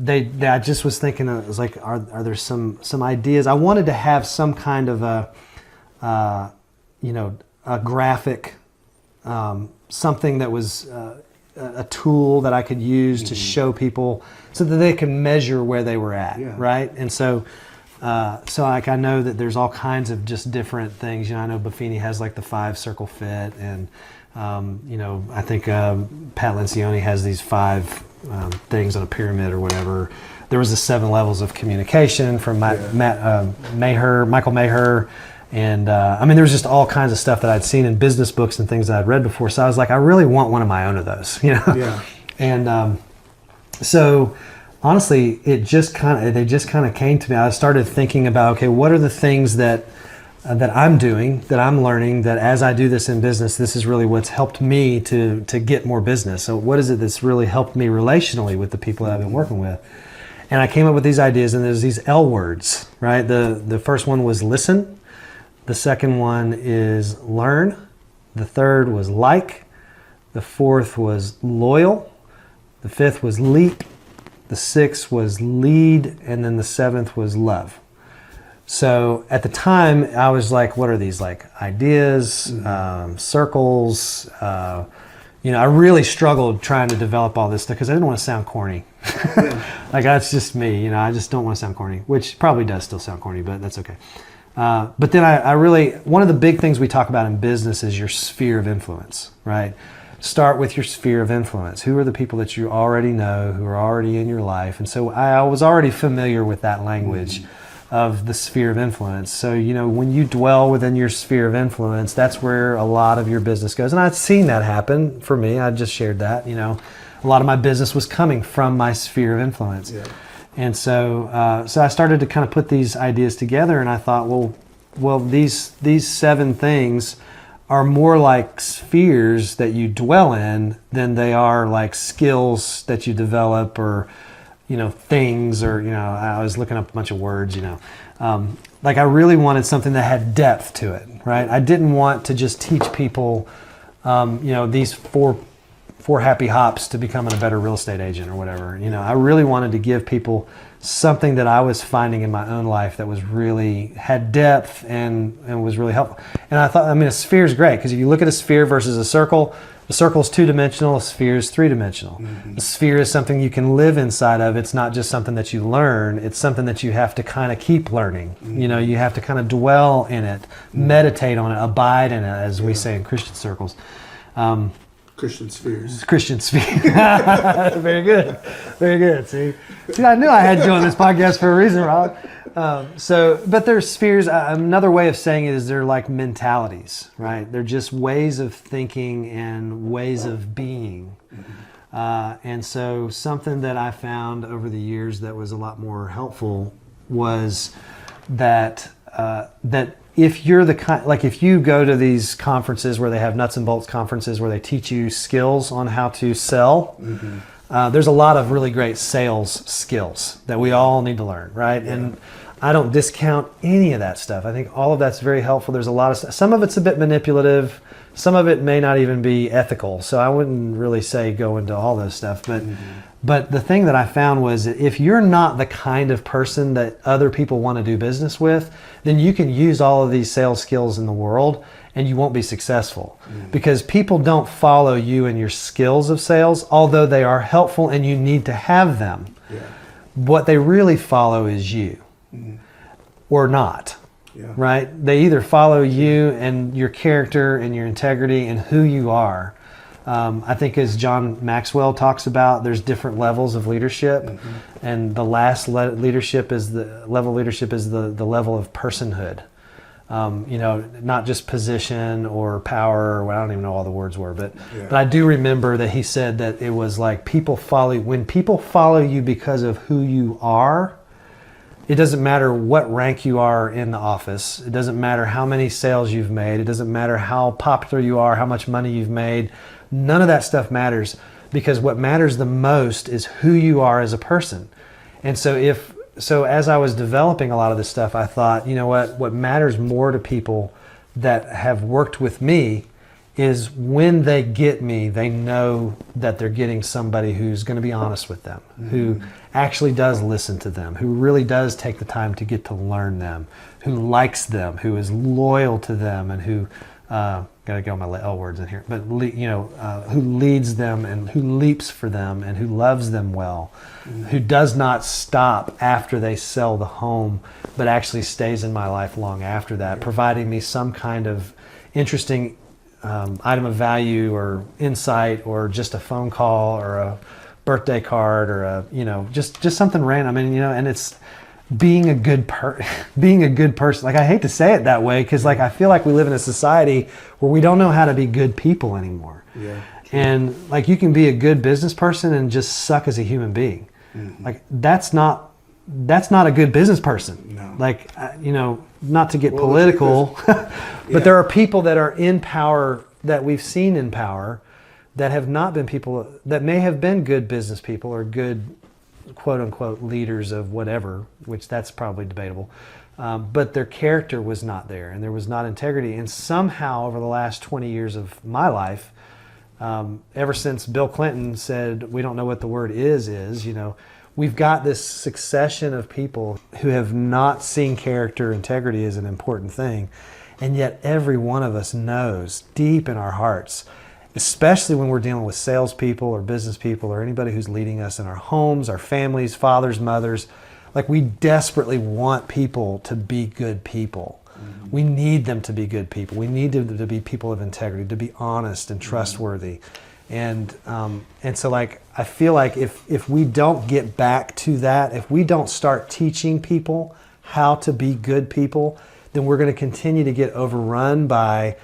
I just was thinking, it was like, are there some ideas? I wanted to have some kind of a graphic, something that was a tool that I could use to show people so that they can measure where they were at, right? And so like I know that there's all kinds of just different things. I know Buffini has like the 5-circle fit, and I think Pat Lencioni has these 5 things on a pyramid or whatever. There was the 7 levels of communication from Michael Maher. And I mean, there was just all kinds of stuff that I'd seen in business books and things that I'd read before. So I was like, I really want one of my own of those, Yeah. And so honestly, they just kind of came to me. I started thinking about, okay, what are the things that I'm doing, that I'm learning, that as I do this in business, this is really what's helped me to get more business. So what is it that's really helped me relationally with the people that I've been working with? And I came up with these ideas, and there's these L words, right? The first one was listen. The second one is learn. The third was like. The fourth was loyal. The fifth was leap. The sixth was lead. And then the seventh was love. So at the time, I was like, what are these, like ideas, circles? I really struggled trying to develop all this stuff because I didn't want to sound corny. Like, that's just me. I just don't want to sound corny, which probably does still sound corny, but that's okay. But then I really, one of the big things we talk about in business is your sphere of influence, right? Start with your sphere of influence. Who are the people that you already know, who are already in your life? And so I was already familiar with that language of the sphere of influence. So, when you dwell within your sphere of influence, that's where a lot of your business goes. And I've seen that happen for me. I just shared that, a lot of my business was coming from my sphere of influence. Yeah. And so I started to kind of put these ideas together, and I thought, well, these 7 things are more like spheres that you dwell in than they are like skills that you develop, or things, or I was looking up a bunch of words. Like I really wanted something that had depth to it, right? I didn't want to just teach people, these four happy hops to becoming a better real estate agent or whatever. I really wanted to give people something that I was finding in my own life that was really had depth and was really helpful. And I thought, a sphere is great because if you look at a sphere versus a circle, the circle is 2-dimensional, a sphere is 3-dimensional. Mm-hmm. A sphere is something you can live inside of. It's not just something that you learn. It's something that you have to kind of keep learning. Mm-hmm. You have to kind of dwell in it, meditate on it, abide in it, as we say in Christian circles. Christian spheres. Christian sphere. Very good. Very good. See, I knew I had you on this podcast for a reason, Rob. But there's spheres. Another way of saying it is they're like mentalities, right? They're just ways of thinking and ways of being. And so something that I found over the years that was a lot more helpful was that if you're the kind, like if you go to these conferences where they have nuts and bolts conferences where they teach you skills on how to sell, there's a lot of really great sales skills that we all need to learn, right? Yeah. And I don't discount any of that stuff. I think all of that's very helpful. There's a lot of stuff. Some of it's a bit manipulative. Some of it may not even be ethical. So I wouldn't really say go into all those stuff. But the thing that I found was that if you're not the kind of person that other people want to do business with, then you can use all of these sales skills in the world and you won't be successful. Because people don't follow you and your skills of sales, although they are helpful and you need to have them. Yeah. What they really follow is you or not. Yeah. Right? They either follow you and your character and your integrity and who you are. I think as John Maxwell talks about, there's different levels of leadership, and the last leadership is the level level of personhood. Not just position or power, or I don't even know all the words were, but I do remember that he said that it was like when people follow you because of who you are, It doesn't matter what rank you are in the office. It doesn't matter how many sales you've made. It doesn't matter how popular you are, how much money you've made. None of that stuff matters, because what matters the most is who you are as a person. And so as I was developing a lot of this stuff, I thought, you know what matters more to people that have worked with me is when they get me, they know that they're getting somebody who's going to be honest with them, who actually does listen to them, who really does take the time to get to learn them, who likes them, who is loyal to them, and who, gotta get all my L words in here, but who leads them and who leaps for them and who loves them well, who does not stop after they sell the home, but actually stays in my life long after that, providing me some kind of interesting item of value or insight, or just a phone call or a birthday card, or just something random. And it's being a good person. Like, I hate to say it that way, because like I feel like we live in a society where we don't know how to be good people anymore. Yeah. And like, you can be a good business person and just suck as a human being. Mm-hmm. Like that's not a good business person. No. Like not to get political, but there are people that are in power that we've seen in power that have not been people that may have been good business people or good quote unquote leaders of whatever, which that's probably debatable. But their character was not there, and there was not integrity. And somehow over the last 20 years of my life, ever since Bill Clinton said, we don't know what the word is, we've got this succession of people who have not seen character, integrity as an important thing. And yet every one of us knows deep in our hearts, especially when we're dealing with salespeople or business people or anybody who's leading us in our homes, our families, fathers, mothers, like we desperately want people to be good people. Mm-hmm. We need them to be good people. We need them to be people of integrity, to be honest and trustworthy. And so like, I feel like if we don't get back to that, if we don't start teaching people how to be good people, then we're going to continue to get overrun by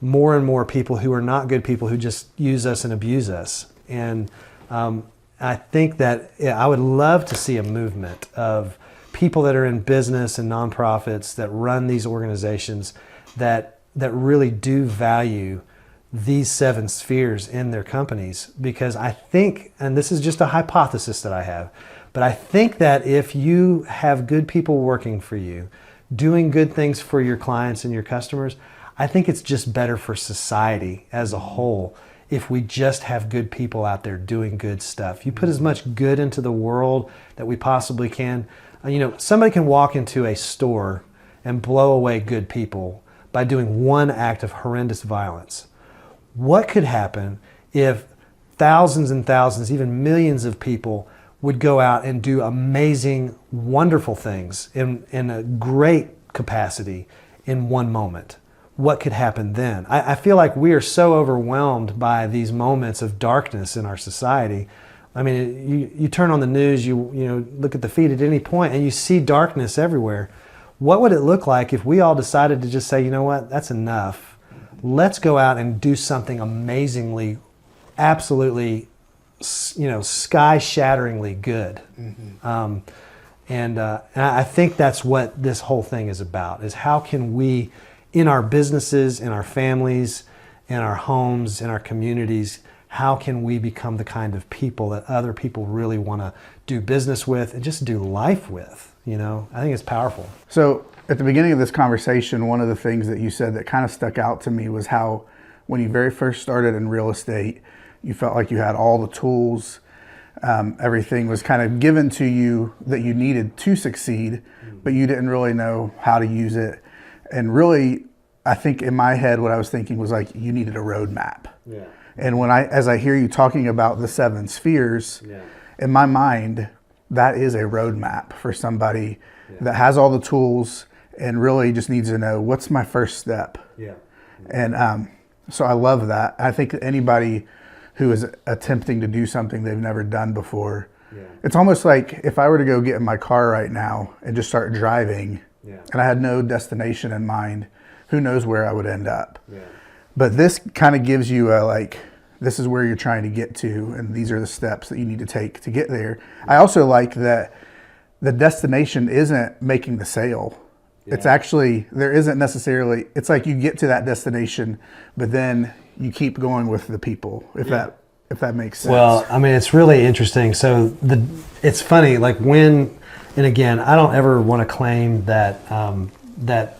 more and more people who are not good people, who just use us and abuse us. And I think that I would love to see a movement of people that are in business and nonprofits that run these organizations that really do value these 7 spheres in their companies. Because I think, and this is just a hypothesis that I have, but I think that if you have good people working for you, doing good things for your clients and your customers, I think it's just better for society as a whole if we just have good people out there doing good stuff. You put as much good into the world that we possibly can. Somebody can walk into a store and blow away good people by doing one act of horrendous violence. What could happen if thousands and thousands, even millions of people would go out and do amazing, wonderful things in a great capacity in one moment? What could happen then? I feel like we are so overwhelmed by these moments of darkness in our society. I mean, you turn on the news, you look at the feed at any point, and you see darkness everywhere. What would it look like if we all decided to just say, you know what, that's enough. Let's go out and do something amazingly, absolutely, sky-shatteringly good. Mm-hmm. And I think that's what this whole thing is about, is how can we, in our businesses, in our families, in our homes, in our communities, how can we become the kind of people that other people really want to do business with and just do life with? I think it's powerful. So at the beginning of this conversation, one of the things that you said that kind of stuck out to me was how when you very first started in real estate, you felt like you had all the tools. Everything was kind of given to you that you needed to succeed, but you didn't really know how to use it. And really, I think in my head, what I was thinking was like, you needed a roadmap. Yeah. And as I hear you talking about the 7 spheres, in my mind, that is a roadmap for somebody that has all the tools and really just needs to know, what's my first step? Yeah. And so I love that. I think anybody who is attempting to do something they've never done before, it's almost like if I were to go get in my car right now and just start driving, and I had no destination in mind, who knows where I would end up. Yeah. But this kind of gives you this is where you're trying to get to, and these are the steps that you need to take to get there. I also like that the destination isn't making the sale. It's actually, there isn't necessarily, it's like you get to that destination, but then you keep going with the people, if that makes sense. Well, I mean, it's really interesting. So it's funny, like when, and again, I don't ever want to claim that that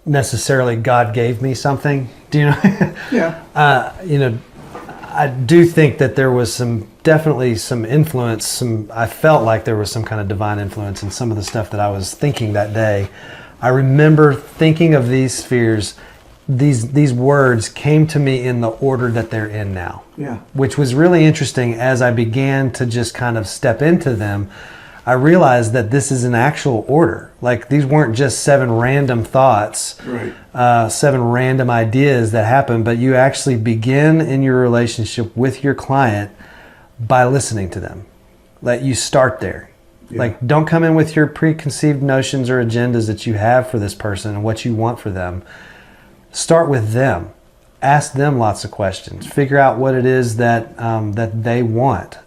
necessarily God gave me something. Do you know? Yeah. You know, I do think that there was definitely some influence. I felt like there was some kind of divine influence in some of the stuff that I was thinking that day. I remember thinking of these spheres. These words came to me in the order that they're in now. Yeah. Which was really interesting. As I began to just kind of step into them, I realized that this is an actual order. Like, these weren't just 7 random thoughts, Right. 7 random ideas that happen, but you actually begin in your relationship with your client by listening to them. Like, you start there. Yeah. Like, don't come in with your preconceived notions or agendas that you have for this person and what you want for them. Start with them. Ask them lots of questions. Figure out what it is that they want.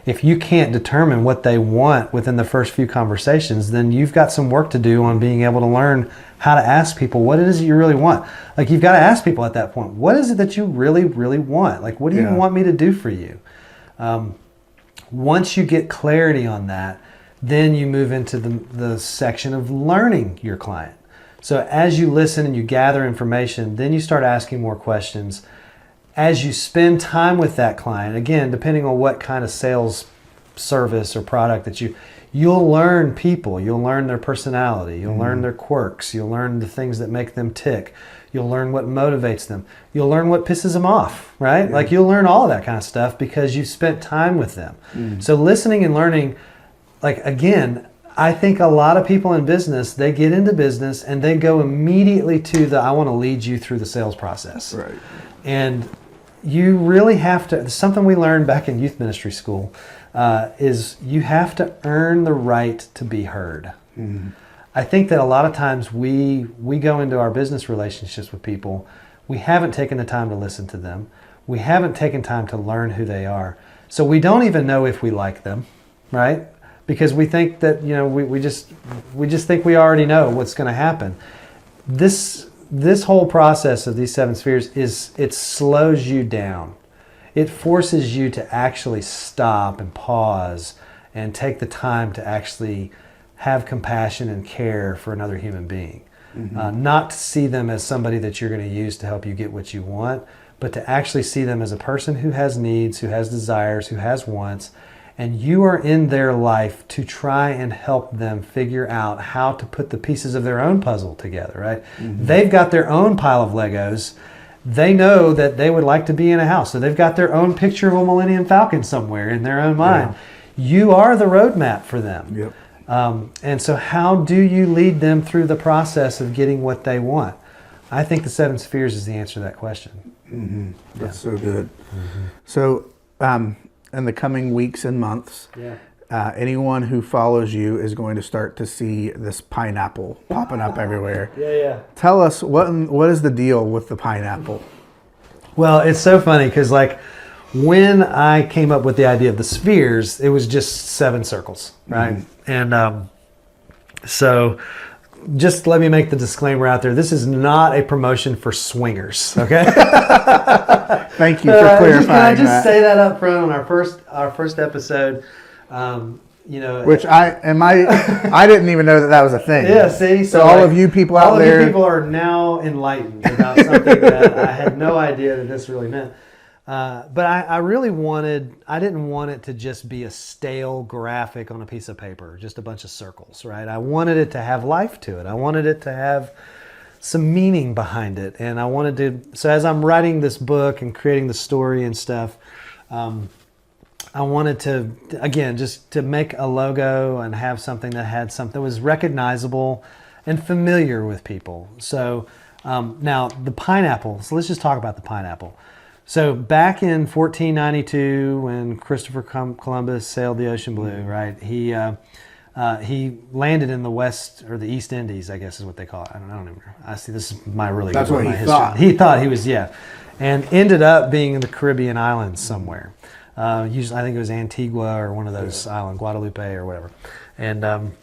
If you can't determine what they want within the first few conversations, then you've got some work to do on being able to learn how to ask people what it is that you really want. Like, you've got to ask people at that point, what is it that you really, really want? Like, what do you want me to do for you? Once you get clarity on that, then you move into the section of learning your client. So as you listen and you gather information, then you start asking more questions. As you spend time with that client, again, depending on what kind of sales service or product that you'll learn people, you'll learn their personality, you'll learn their quirks, you'll learn the things that make them tick, you'll learn what motivates them, you'll learn what pisses them off, right? Like, you'll learn all of that kind of stuff because you've spent time with them. So listening and learning, like, again, I think a lot of people in business, they get into business and they go immediately to I want to lead you through the sales process. Right. And you really have to, something we learned back in youth ministry school, is you have to earn the right to be heard. I think that a lot of times we go into our business relationships with people, we haven't taken the time to listen to them. We haven't taken time to learn who they are. So we don't even know if we like them, right? Because we think that, you know, we just think we already know what's going to happen. This whole process of these 7 spheres it slows you down. It forces you to actually stop and pause and take the time to actually have compassion and care for another human being. Not to see them as somebody that you're going to use to help you get what you want, but to actually see them as a person who has needs, who has desires, who has wants, and you are in their life to try and help them figure out how to put the pieces of their own puzzle together, right? They've got their own pile of Legos. They know that they would like to be in a house. So they've got their own picture of a Millennium Falcon somewhere in their own mind. You are the roadmap for them. Yep. And so how do you lead them through the process of getting what they want? I think the 7 spheres is the answer to that question. That's so good. So, in the coming weeks and months, anyone who follows you is going to start to see this pineapple popping up everywhere. Tell us, what is the deal with the pineapple? Well, it's so funny because, like, when I came up with the idea of the spheres, it was just 7 circles, right? And so just let me make the disclaimer out there. This is not a promotion for swingers, okay? Thank you for clarifying Can I just that. say that up front on our first episode? You know, Which I didn't even know that was a thing. Yeah, see? So all of you people out there. All of you people are now enlightened about something that I had no idea that this really meant. But I didn't want it to just be a stale graphic on a piece of paper, just a bunch of circles, right? I wanted it to have life to it. I wanted it to have some meaning behind it. And I wanted to, so as I'm writing this book and creating the story and stuff, I wanted to, again, just to make a logo and have something that was recognizable and familiar with people. So now the pineapple, so let's just talk about the pineapple. So back in 1492, when Christopher Columbus sailed the ocean blue, right? He landed in the West or the East Indies, I guess is what they call it. I don't even know. I see. This is my really That's good what my he history. thought. He thought he was, and ended up being in the Caribbean islands somewhere. Usually, I think it was Antigua or one of those islands, Guadalupe or whatever. And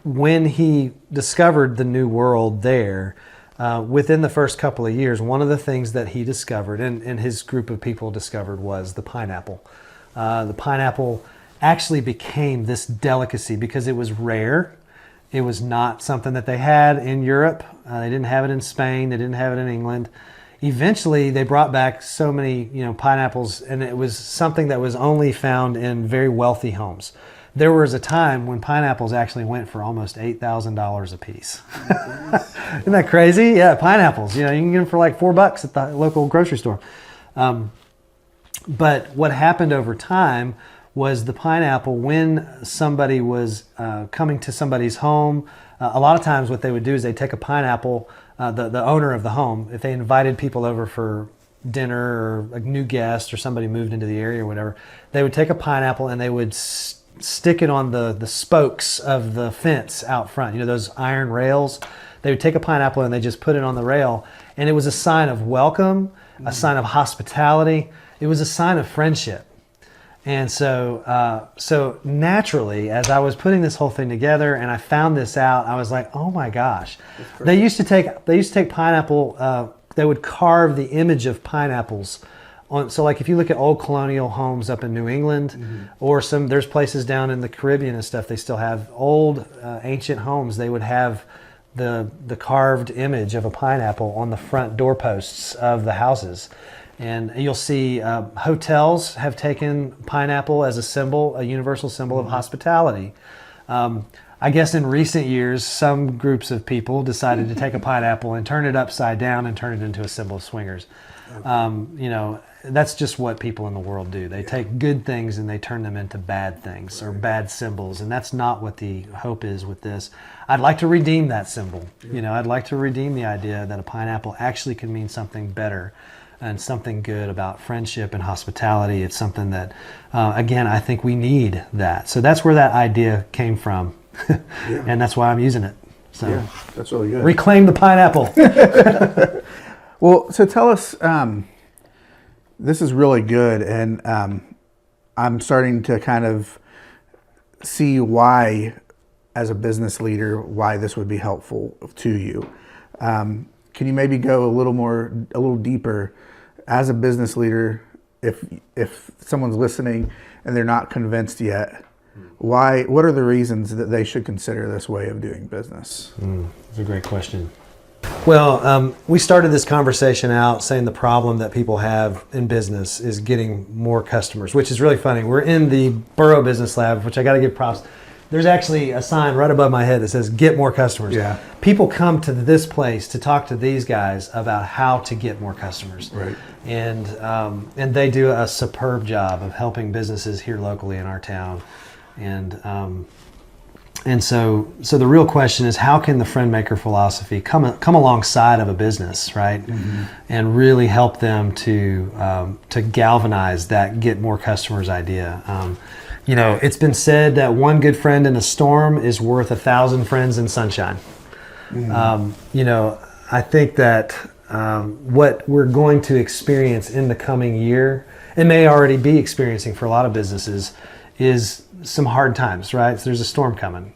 when he discovered the New World there, within the first couple of years, one of the things that he discovered and his group of people discovered was the pineapple. The pineapple actually became this delicacy because it was rare. It was not something that they had in Europe. They didn't have it in Spain. They didn't have it in England. Eventually, they brought back so many, pineapples, and it was something that was only found in very wealthy homes. There was a time when pineapples actually went for almost $8,000 a piece. Isn't that crazy? Yeah, pineapples. You can get them for like $4 at the local grocery store. But what happened over time was the pineapple, when somebody was coming to somebody's home, a lot of times what they would do is they'd take a pineapple, the owner of the home, if they invited people over for dinner or a new guest or somebody moved into the area or whatever, they would take a pineapple and they would stick it on the spokes of the fence out front. Those iron rails. They would take a pineapple and they just put it on the rail. And it was a sign of welcome, a sign of hospitality. It was a sign of friendship. And so naturally, as I was putting this whole thing together and I found this out, I was like, oh my gosh. They used to take pineapple, they would carve the image of pineapples on. So like if you look at old colonial homes up in New England, or there's places down in the Caribbean and stuff, they still have old ancient homes. They would have the carved image of a pineapple on the front doorposts of the houses. And you'll see hotels have taken pineapple as a symbol, a universal symbol of hospitality. I guess in recent years, some groups of people decided to take a pineapple and turn it upside down and turn it into a symbol of swingers. That's just what people in the world do. They take good things and they turn them into bad things or bad symbols. And that's not what the hope is with this. I'd like to redeem that symbol. I'd like to redeem the idea that a pineapple actually can mean something better and something good about friendship and hospitality. It's something that, again, I think we need that. So that's where that idea came from. And that's why I'm using it. So yeah, that's really good. Reclaim the pineapple. Well, so tell us, this is really good. And I'm starting to kind of see why, as a business leader, why this would be helpful to you. Can you maybe go a little deeper as a business leader? If someone's listening and they're not convinced yet, what are the reasons that they should consider this way of doing business? That's a great question. Well, we started this conversation out saying the problem that people have in business is getting more customers, which is really funny. We're in the Burrow Business Lab, which I got to give props. There's actually a sign right above my head that says, get more customers. Yeah. People come to this place to talk to these guys about how to get more customers. Right. And they do a superb job of helping businesses here locally in our town. And so the real question is, how can the FriendMaker philosophy come alongside of a business, right? And really help them to galvanize that get more customers idea. It's been said that one good friend in a storm is worth 1,000 friends in sunshine. I think that what we're going to experience in the coming year, and may already be experiencing for a lot of businesses, is some hard times, right? So there's a storm coming.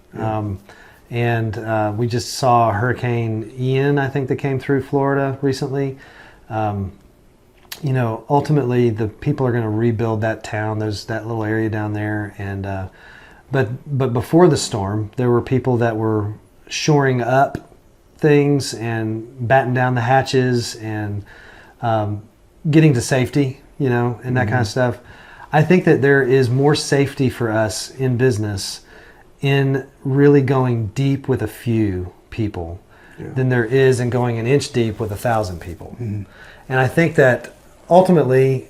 And we just saw Hurricane Ian, I think, that came through Florida recently. Ultimately the people are going to rebuild that town. There's that little area down there. And, but before the storm, there were people that were shoring up things and batting down the hatches and, getting to safety, and that kind of stuff. I think that there is more safety for us in business in really going deep with a few people than there is in going an inch deep with 1,000 people. And I think that ultimately,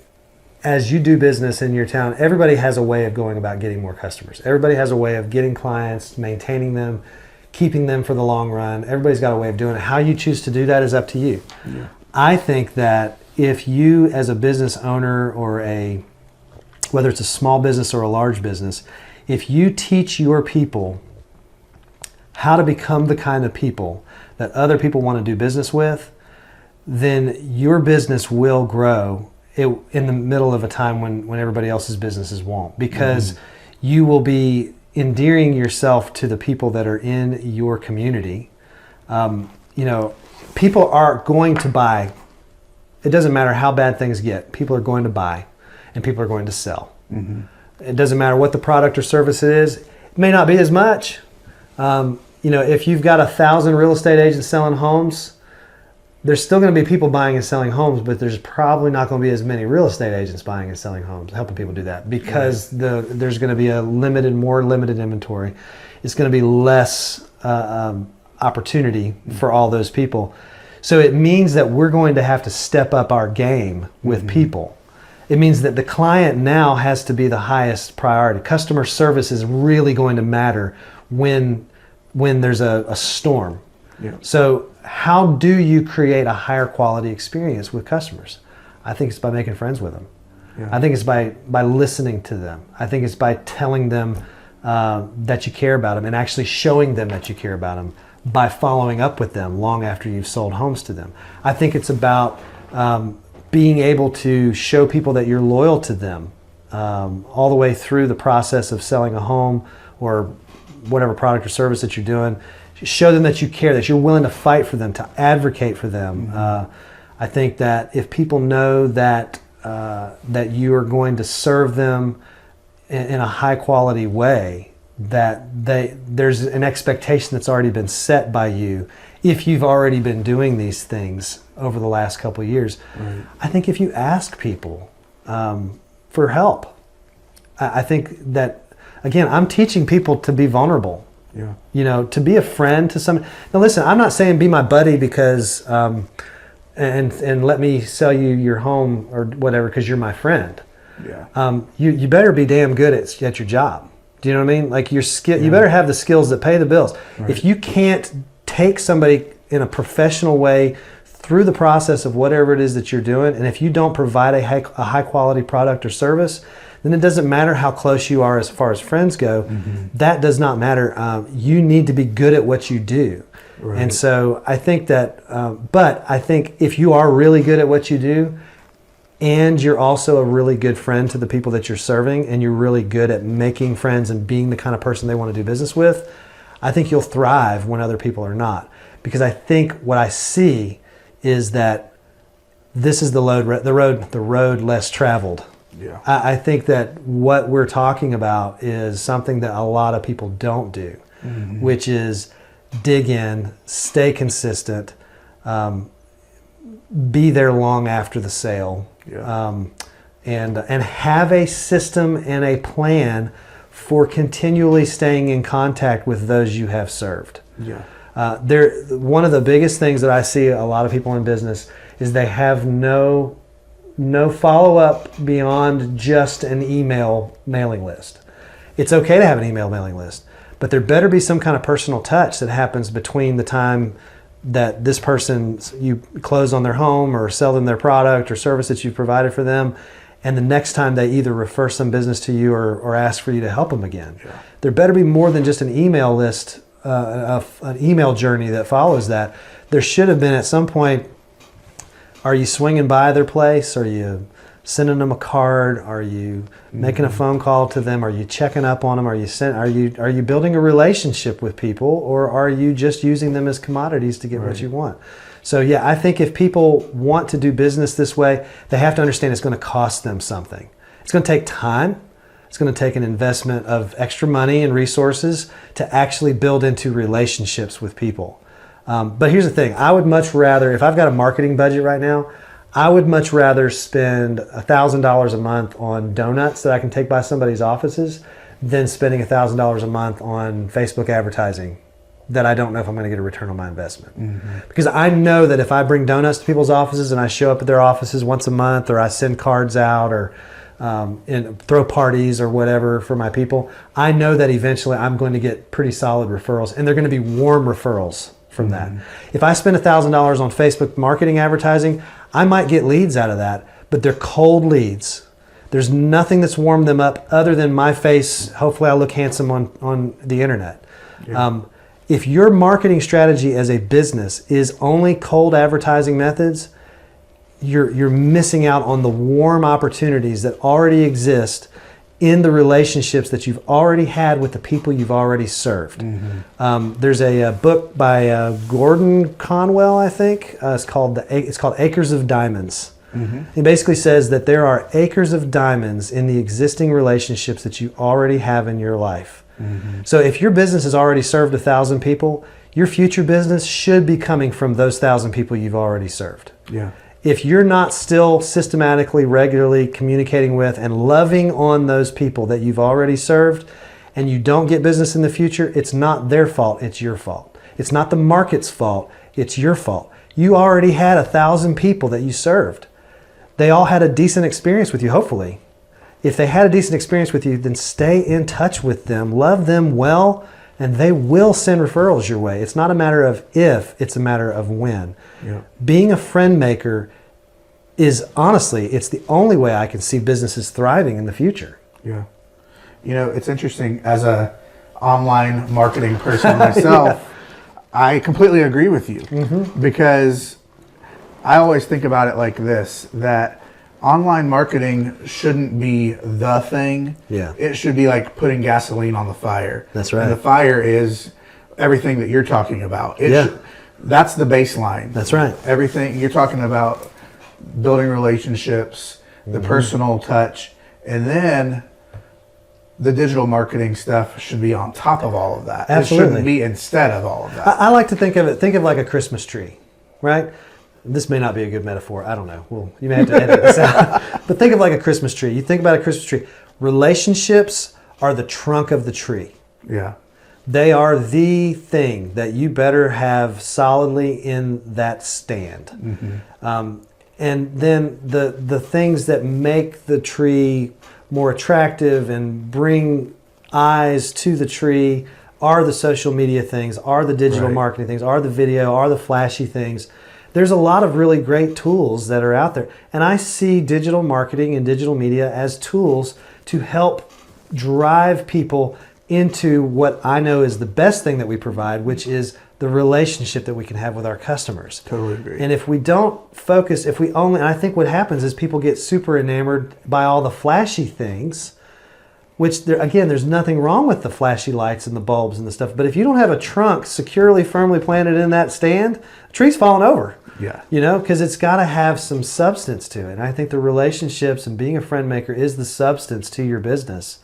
as you do business in your town, everybody has a way of going about getting more customers. Everybody has a way of getting clients, maintaining them, keeping them for the long run. Everybody's got a way of doing it. How you choose to do that is up to you. I think that if you, as a business owner or whether it's a small business or a large business, if you teach your people how to become the kind of people that other people want to do business with, then your business will grow in the middle of a time when everybody else's businesses won't, because you will be endearing yourself to the people that are in your community. People are going to buy. It doesn't matter how bad things get. People are going to buy, and people are going to sell. It doesn't matter what the product or service it is. It may not be as much. If you've got 1,000 real estate agents selling homes, there's still going to be people buying and selling homes, but there's probably not going to be as many real estate agents buying and selling homes, helping people do that, because there's going to be a more limited inventory. It's going to be less opportunity for all those people. So it means that we're going to have to step up our game with people. It means that the client now has to be the highest priority. Customer service is really going to matter when there's a storm. Yeah. So how do you create a higher quality experience with customers? I think it's by making friends with them. Yeah. I think it's by listening to them. I think it's by telling them that you care about them and actually showing them that you care about them by following up with them long after you've sold homes to them. I think it's about being able to show people that you're loyal to them all the way through the process of selling a home or whatever product or service that you're doing. Show them that you care, that you're willing to fight for them, to advocate for them. I think that if people know that you are going to serve them in a high quality way, that there's an expectation that's already been set by you if you've already been doing these things over the last couple of years. Right. I think if you ask people for help, I think that, again, I'm teaching people to be vulnerable. Yeah. To be a friend to someone. Now listen, I'm not saying be my buddy because and let me sell you your home or whatever because you're my friend. Yeah. You better be damn good at your job. Do you know what I mean? Like your skill, you better have the skills that pay the bills. Right. If you can't take somebody in a professional way through the process of whatever it is that you're doing, and if you don't provide a high quality product or service, then it doesn't matter how close you are as far as friends go. That does not matter. You need to be good at what you do. Right. And so I think that, but I think if you are really good at what you do, and you're also a really good friend to the people that you're serving, and you're really good at making friends and being the kind of person they want to do business with, I think you'll thrive when other people are not. Because I think what I see is that this is the road less traveled. Yeah. I think that what we're talking about is something that a lot of people don't do, which is dig in, stay consistent, be there long after the sale, and have a system and a plan for continually staying in contact with those you have served. Yeah. One of the biggest things that I see a lot of people in business is they have no follow-up beyond just an email mailing list. It's okay to have an email mailing list, but there better be some kind of personal touch that happens between the time that this person, you close on their home or sell them their product or service that you've provided for them, and the next time they either refer some business to you or ask for you to help them again. Yeah. There better be more than just an email list, an email journey that follows that. There should have been at some point, are you swinging by their place? Are you sending them a card? Are you making a phone call to them? Are you checking up on them? Are you building a relationship with people, or are you just using them as commodities to get what you want? So yeah, I think if people want to do business this way, they have to understand it's going to cost them something. It's going to take time. It's going to take an investment of extra money and resources to actually build into relationships with people. But here's the thing. I would much rather, if I've got a marketing budget right now, I would much rather spend $1,000 a month on donuts that I can take by somebody's offices than spending $1,000 a month on Facebook advertising that I don't know if I'm going to get a return on my investment. Because I know that if I bring donuts to people's offices and I show up at their offices once a month, or I send cards out, or and throw parties or whatever for my people, I know that eventually I'm going to get pretty solid referrals, and they're going to be warm referrals from that. If I spend $1,000 on Facebook marketing advertising, I might get leads out of that, but they're cold leads. There's nothing that's warmed them up other than my face. Hopefully I look handsome on the internet. Yeah. If your marketing strategy as a business is only cold advertising methods, you're missing out on the warm opportunities that already exist in the relationships that you've already had with the people you've already served. There's a book by Gordon Conwell, I think. It's called Acres of Diamonds. He basically says that there are acres of diamonds in the existing relationships that you already have in your life. So if your business has already served 1,000 people, your future business should be coming from those 1,000 people you've already served. Yeah. If you're not still systematically, regularly communicating with and loving on those people that you've already served, and you don't get business in the future, it's not their fault, it's your fault. It's not the market's fault, it's your fault. You already had 1,000 people that you served. They all had a decent experience with you, hopefully. If they had a decent experience with you, then stay in touch with them, love them well, and they will send referrals your way. It's not a matter of if, it's a matter of when. Yeah. Being a friend maker is, honestly, it's the only way I can see businesses thriving in the future. Yeah. You know, it's interesting, as a online marketing person myself, I completely agree with you, because I always think about it like this, that online marketing shouldn't be the thing. Yeah. It should be like putting gasoline on the fire. That's right. And the fire is everything that you're talking about. That's the baseline. That's right. Everything you're talking about, building relationships, the personal touch, and then the digital marketing stuff should be on top of all of that. Absolutely. It shouldn't be instead of all of that. I like to think of like a Christmas tree, right? This may not be a good metaphor. I don't know. Well, you may have to edit this out. But think of like a Christmas tree. You think about a Christmas tree. Relationships are the trunk of the tree. Yeah. They are the thing that you better have solidly in that stand. And then the things that make the tree more attractive and bring eyes to the tree are the social media things, are the digital marketing things, are the video, are the flashy things. There's a lot of really great tools that are out there. And I see digital marketing and digital media as tools to help drive people into what I know is the best thing that we provide, which is the relationship that we can have with our customers. Totally agree. And if we don't focus, if we only, and I think what happens is people get super enamored by all the flashy things, which again, there's nothing wrong with the flashy lights and the bulbs and the stuff. But if you don't have a trunk securely, firmly planted in that stand, the tree's falling over. Yeah. You know, because it's got to have some substance to it. And I think the relationships and being a friend maker is the substance to your business.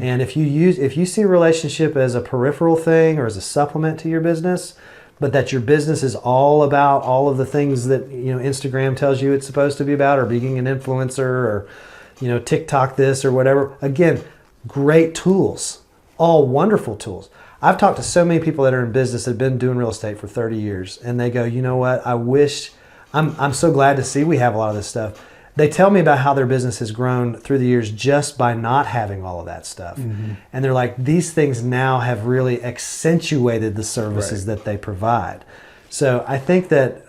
And if you see a relationship as a peripheral thing or as a supplement to your business, but that your business is all about all of the things that, you know, Instagram tells you it's supposed to be about, or being an influencer, or, you know, TikTok this or whatever. Again, great tools, all wonderful tools. I've talked to so many people that are in business that have been doing real estate for 30 years, and they go, you know what, I'm so glad to see we have a lot of this stuff. They tell me about how their business has grown through the years just by not having all of that stuff. And they're like, these things now have really accentuated the services that they provide. So I think that,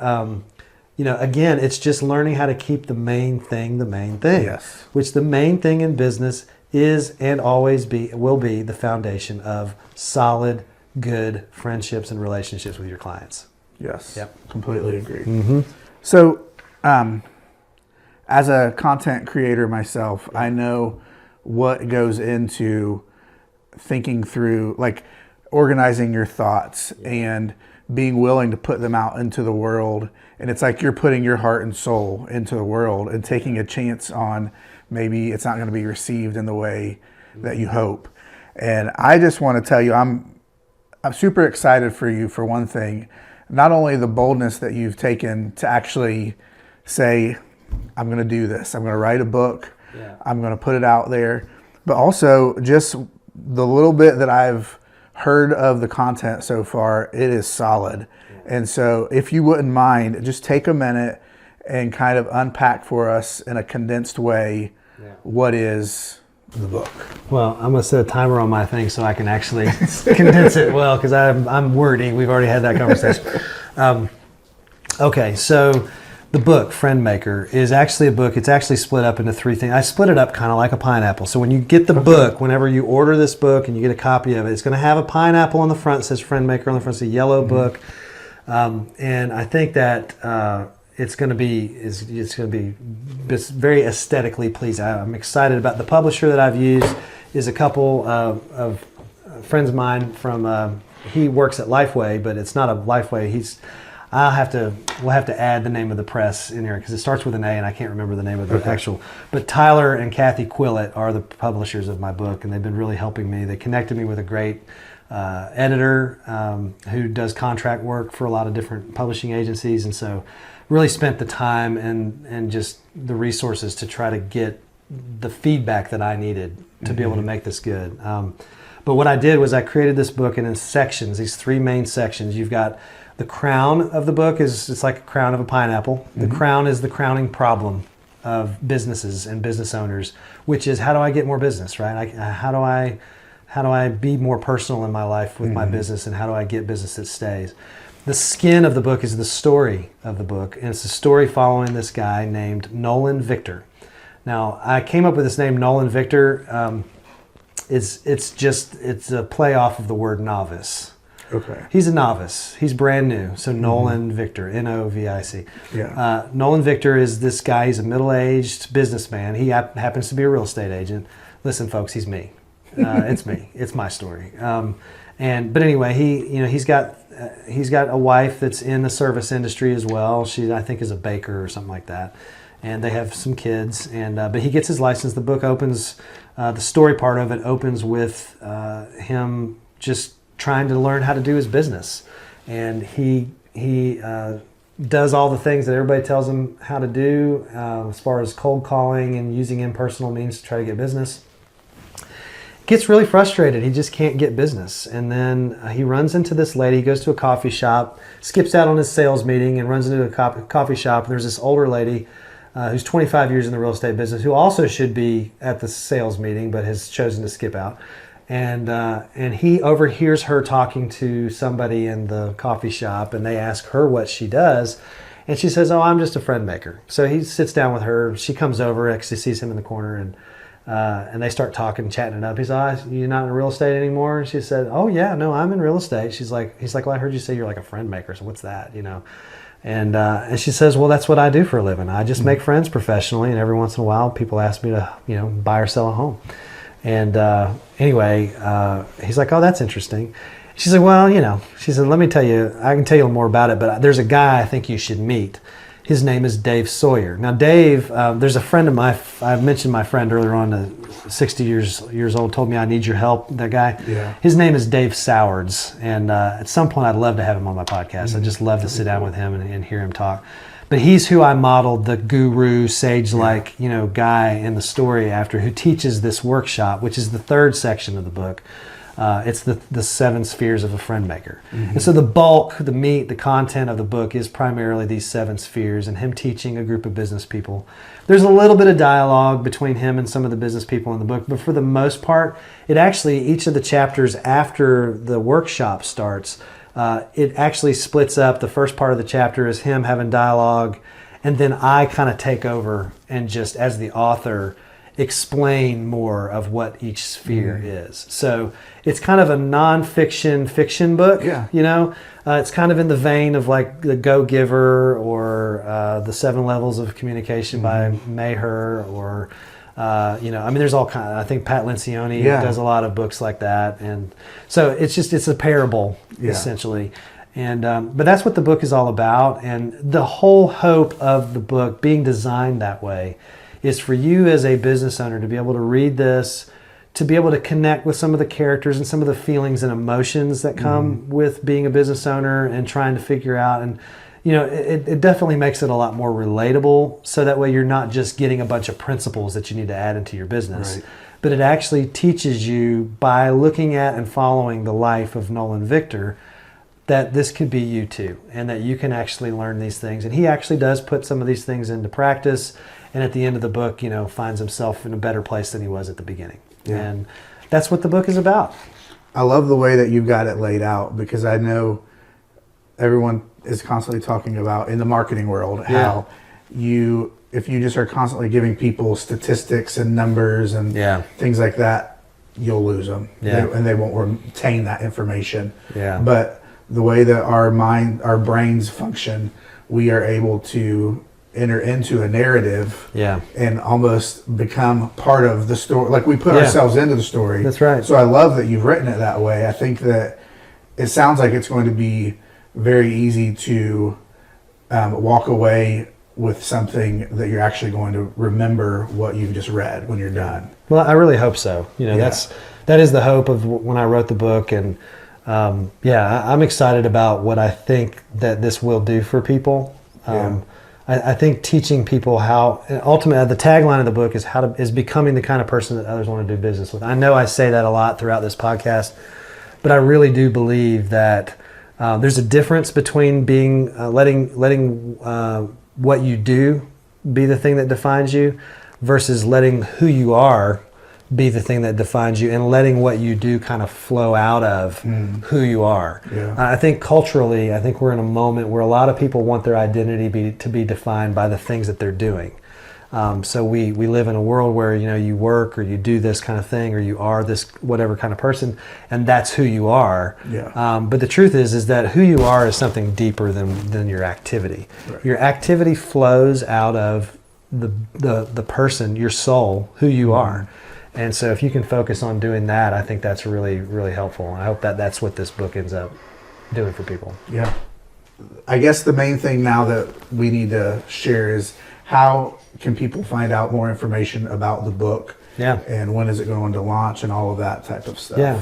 you know, again, it's just learning how to keep the main thing the main thing. Yes. Which the main thing in business is and always will be the foundation of solid, good friendships and relationships with your clients. Yes. Yep. Completely agree. So, as a content creator myself, I know what goes into thinking through, like, organizing your thoughts and being willing to put them out into the world. And it's like you're putting your heart and soul into the world and taking a chance on maybe it's not going to be received in the way that you hope. And I just want to tell you, I'm super excited for you, for one thing, not only the boldness that you've taken to actually say, I'm going to do this. I'm going to write a book. I'm going to put it out there. But also just the little bit that I've heard of the content so far, it is solid. And so if you wouldn't mind, just take a minute and kind of unpack for us in a condensed way what is the book. Well, I'm going to set a timer on my thing so I can actually condense it well, because I'm wordy. We've already had that conversation. Okay, so the book, FriendMaker, is actually a book. It's actually split up into three things. I split it up kind of like a pineapple. So when you get the book, whenever you order this book and you get a copy of it, it's going to have a pineapple on the front. It says FriendMaker on the front. It's a yellow book. And I think that it's going to be very aesthetically pleasing. I'm excited about the publisher that I've used is a couple of friends of mine from he works at Lifeway, but it's not a Lifeway. We'll have to add the name of the press in here because it starts with an A and I can't remember the name of the actual. But Tyler and Kathy Quillett are the publishers of my book, and they've been really helping me. They connected me with a great editor who does contract work for a lot of different publishing agencies, and so really spent the time and just the resources to try to get the feedback that I needed to be able to make this good. But what I did was I created this book in sections, these 3 main sections. You've got the crown of the book it's like a crown of a pineapple. The crown is the crowning problem of businesses and business owners, which is how do I get more business, right? How do I be more personal in my life with my business, and how do I get business that stays? The skin of the book is the story of the book, and it's a story following this guy named Nolan Victor. Now, I came up with this name, Nolan Victor. It's a play off of the word novice. Okay. He's a novice. He's brand new. So Nolan Victor, Novic. Yeah. Nolan Victor is this guy. He's a middle-aged businessman. He happens to be a real estate agent. Listen, folks, he's me. It's me. It's my story. But anyway, he's got a wife that's in the service industry as well. She, I think, is a baker or something like that. And they have some kids. But he gets his license. The book opens. The story part of it opens with him just trying to learn how to do his business, and he does all the things that everybody tells him how to do as far as cold calling and using impersonal means to try to get business. Gets really frustrated. He just can't get business, and then he runs into this lady. He goes to a coffee shop, skips out on his sales meeting, and runs into a coffee shop. And there's this older lady who's 25 years in the real estate business, who also should be at the sales meeting but has chosen to skip out. And he overhears her talking to somebody in the coffee shop, and they ask her what she does, and she says, "Oh, I'm just a FriendMaker." So he sits down with her. She comes over, actually sees him in the corner, and they start talking, chatting it up. He's, "Oh, you're not in real estate anymore?" And she said, "Oh yeah, no, I'm in real estate." He's like, "Well, I heard you say you're like a FriendMaker. So what's that?" And she says, "Well, that's what I do for a living. I just make friends professionally, and every once in a while, people ask me to, buy or sell a home." And anyway, he's like, "Oh, that's interesting." She said, "Well, she said, let me tell you, I can tell you more about it, but there's a guy I think you should meet. His name is Dave Sawyer." Now, Dave, there's a friend of mine, I mentioned my friend earlier on, 60 years old, told me I need your help, that guy. Yeah. His name is Dave Sowards, and at some point I'd love to have him on my podcast. I'd just love to sit down with him and hear him talk. But he's who I modeled the guru, sage-like, guy in the story after, who teaches this workshop, which is the 3rd section of the book. It's the 7 spheres of a FriendMaker. And so the bulk, the meat, the content of the book is primarily these 7 spheres and him teaching a group of business people. There's a little bit of dialogue between him and some of the business people in the book, but for the most part, it actually, each of the chapters after the workshop starts, it actually splits up. The first part of the chapter is him having dialogue, and then I kind of take over and just, as the author, explain more of what each sphere is. So it's kind of a non-fiction fiction book. Yeah. It's kind of in the vein of like The Go-Giver or The 7 Levels of Communication by Maher, or there's all kind of, I think Pat Lencioni does a lot of books like that. And so it's a parable essentially. And, but that's what the book is all about. And the whole hope of the book being designed that way is for you as a business owner to be able to read this, to be able to connect with some of the characters and some of the feelings and emotions that come with being a business owner and trying to figure out. And, it definitely makes it a lot more relatable, so that way you're not just getting a bunch of principles that you need to add into your business. Right. But it actually teaches you, by looking at and following the life of Nolan Victor, that this could be you too, and that you can actually learn these things. And he actually does put some of these things into practice, and at the end of the book, finds himself in a better place than he was at the beginning. Yeah. And that's what the book is about. I love the way that you've got it laid out, because I know everyone is constantly talking about, in the marketing world, how if you just are constantly giving people statistics and numbers and things like that, you'll lose them. And they won't retain that information. But the way that our brains function, we are able to enter into a narrative Yeah. and almost become part of the story. Like we put Yeah. ourselves into the story. That's right. So I love that you've written it that way. I think that it sounds like it's going to be very easy to walk away with something that you're actually going to remember what you've just read when you're done. Well, I really hope so. You know, Yeah. that is the hope of when I wrote the book, and I'm excited about what I think that this will do for people. I think teaching people how, ultimately, the tagline of the book is becoming the kind of person that others want to do business with. I know I say that a lot throughout this podcast, but I really do believe that there's a difference between being letting what you do be the thing that defines you versus letting who you are be the thing that defines you, and letting what you do kind of flow out of who you are. Yeah. I think culturally, we're in a moment where a lot of people want their identity to be defined by the things that they're doing. So we live in a world where, you know, you work or you do this kind of thing or you are this whatever kind of person, and that's who you are. Yeah. But the truth is that who you are is something deeper than your activity. Right. Your activity flows out of the person, your soul, who you are. And so if you can focus on doing that, I think that's really, really helpful. I hope that that's what this book ends up doing for people. Yeah. I guess the main thing now that we need to share is how can people find out more information about the book? Yeah. And when is it going to launch and all of that type of stuff? Yeah.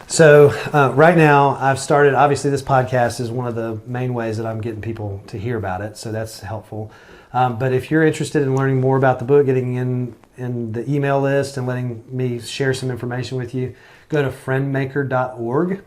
So right now I've started, obviously this podcast is one of the main ways that I'm getting people to hear about it. So that's helpful. But if you're interested in learning more about the book, getting in the email list and letting me share some information with you, go to FriendMaker.org.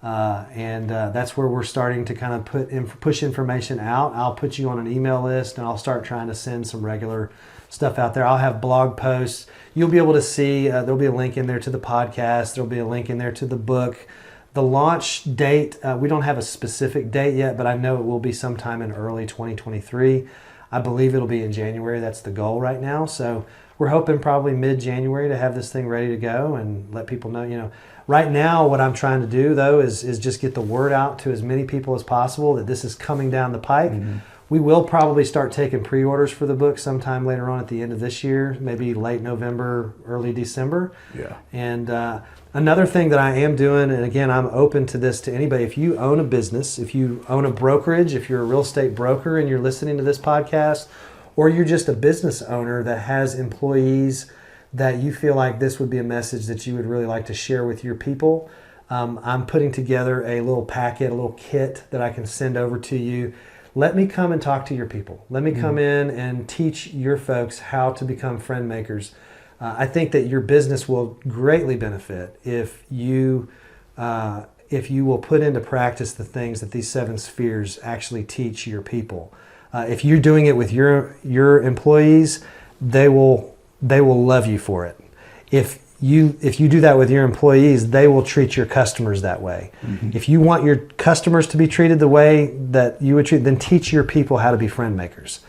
And that's where we're starting to kind of push information out. I'll put you on an email list, and I'll start trying to send some regular stuff out there. I'll have blog posts. You'll be able to see, there'll be a link in there to the podcast. There'll be a link in there to the book. The launch date, we don't have a specific date yet, but I know it will be sometime in early 2023. I believe it'll be in January. That's the goal right now. So we're hoping probably mid-January to have this thing ready to go and let people know, you know. Right now, what I'm trying to do, though, is just get the word out to as many people as possible that this is coming down the pike. Mm-hmm. We will probably start taking pre-orders for the book sometime later on at the end of this year, maybe late November, early December. Yeah. And another thing that I am doing, and again, I'm open to this to anybody. If you own a business, if you own a brokerage, if you're a real estate broker and you're listening to this podcast, or you're just a business owner that has employees that you feel like this would be a message that you would really like to share with your people, I'm putting together a little packet, a little kit that I can send over to you. Let me come and talk to your people. Let me come in and teach your folks how to become friend makers. I think that your business will greatly benefit if you will put into practice the things that these 7 spheres actually teach your people. If you're doing it with your employees, they will love you for it. If you do that with your employees, they will treat your customers that way. Mm-hmm. If you want your customers to be treated the way that you would treat, then teach your people how to be friend makers.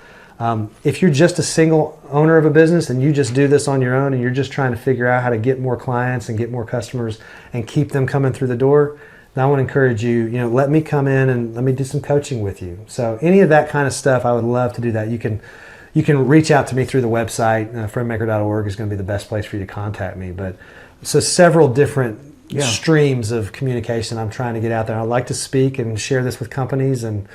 If you're just a single owner of a business and you just do this on your own and you're just trying to figure out how to get more clients and get more customers and keep them coming through the door, then I want to encourage you, let me come in and let me do some coaching with you. So any of that kind of stuff, I would love to do that. You can reach out to me through the website. FriendMaker.org is going to be the best place for you to contact me. But so several different streams of communication I'm trying to get out there. I'd like to speak and share this with companies and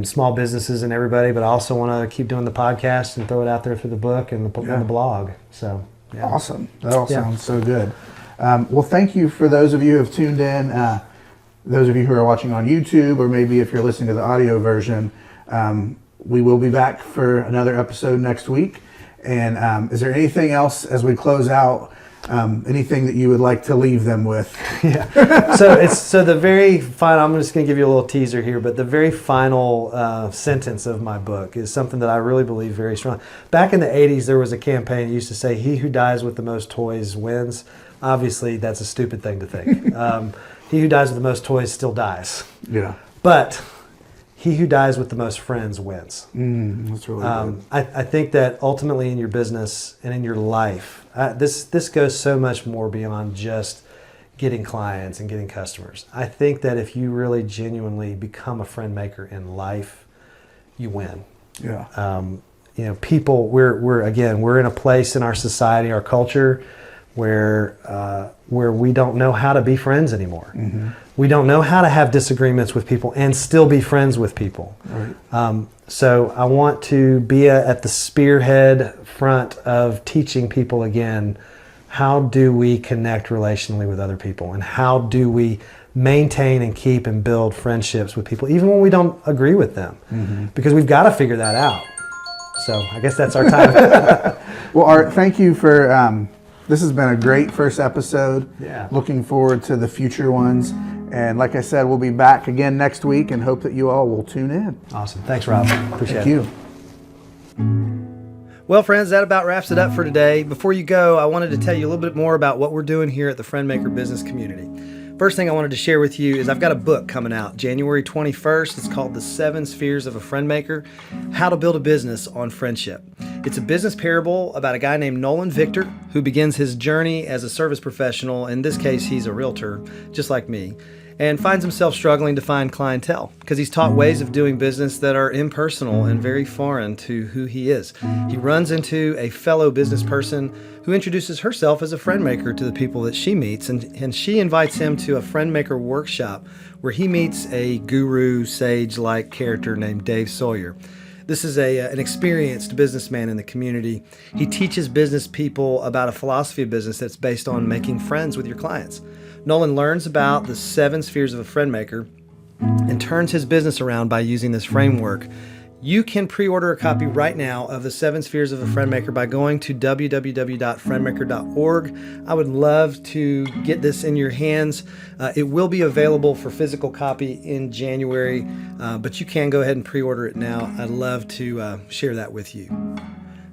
small businesses and everybody, but I also want to keep doing the podcast and throw it out there through the book and the blog. So yeah. Awesome. That all sounds so good. Well, thank you for those of you who have tuned in. Those of you who are watching on YouTube, or maybe if you're listening to the audio version, we will be back for another episode next week. And is there anything else as we close out? Anything that you would like to leave them with? Yeah. So the very final, I'm just going to give you a little teaser here, but the very final sentence of my book is something that I really believe very strong. Back in the 80s, there was a campaign that used to say, "He who dies with the most toys wins." Obviously, that's a stupid thing to think. He who dies with the most toys still dies. Yeah. But he who dies with the most friends wins. That's really good. I think that ultimately in your business and in your life, this goes so much more beyond just getting clients and getting customers. I think that if you really genuinely become a friend maker in life, you win. Yeah. People, we're in a place in our society, our culture, where we don't know how to be friends anymore. Mm-hmm. We don't know how to have disagreements with people and still be friends with people. Right. So I want to be at the spearhead front of teaching people again, how do we connect relationally with other people, and how do we maintain and keep and build friendships with people even when we don't agree with them. Mm-hmm. Because we've got to figure that out. So I guess that's our time. Well, Art, thank you for this has been a great first episode. Yeah. Looking forward to the future ones. And like I said, we'll be back again next week and hope that you all will tune in. Awesome. Thanks, Rob. Appreciate Thank it. you. Well, friends, that about wraps it up for today. Before you go, I wanted to tell you a little bit more about what we're doing here at the FriendMaker business community. First thing I wanted to share with you is I've got a book coming out January 21st. It's called The 7 Spheres of a FriendMaker, How to Build a Business on Friendship. It's a business parable about a guy named Nolan Victor who begins his journey as a service professional. In this case, he's a realtor, just like me, and finds himself struggling to find clientele because he's taught ways of doing business that are impersonal and very foreign to who he is. He runs into a fellow business person who introduces herself as a friend maker to the people that she meets, and she invites him to a friend maker workshop where he meets a guru, sage-like character named Dave Sawyer. This is an experienced businessman in the community. He teaches business people about a philosophy of business that's based on making friends with your clients. Nolan learns about the 7 spheres of a friend maker and turns his business around by using this framework. You can pre-order a copy right now of the 7 spheres of a friend maker by going to www.friendmaker.org. I would love to get this in your hands. It will be available for physical copy in January, but you can go ahead and pre-order it now. I'd love to share that with you.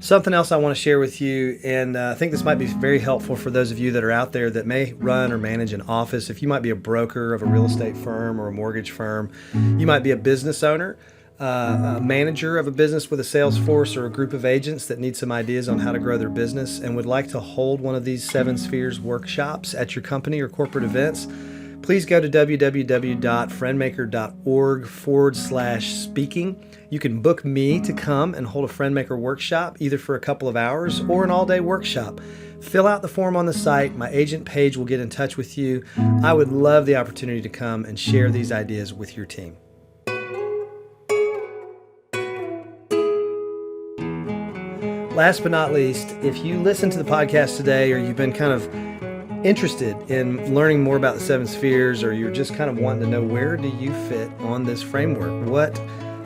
Something else I want to share with you, and I think this might be very helpful for those of you that are out there that may run or manage an office. If you might be a broker of a real estate firm or a mortgage firm, you might be a business owner, a manager of a business with a sales force or a group of agents that need some ideas on how to grow their business and would like to hold one of these 7 spheres workshops at your company or corporate events, please go to www.friendmaker.org/speaking. You can book me to come and hold a FriendMaker workshop, either for a couple of hours or an all-day workshop. Fill out the form on the site. My agent Paige will get in touch with you. I would love the opportunity to come and share these ideas with your team. Last but not least, if you listen to the podcast today or you've been kind of interested in learning more about the 7 spheres, or you're just kind of wanting to know where do you fit on this framework, what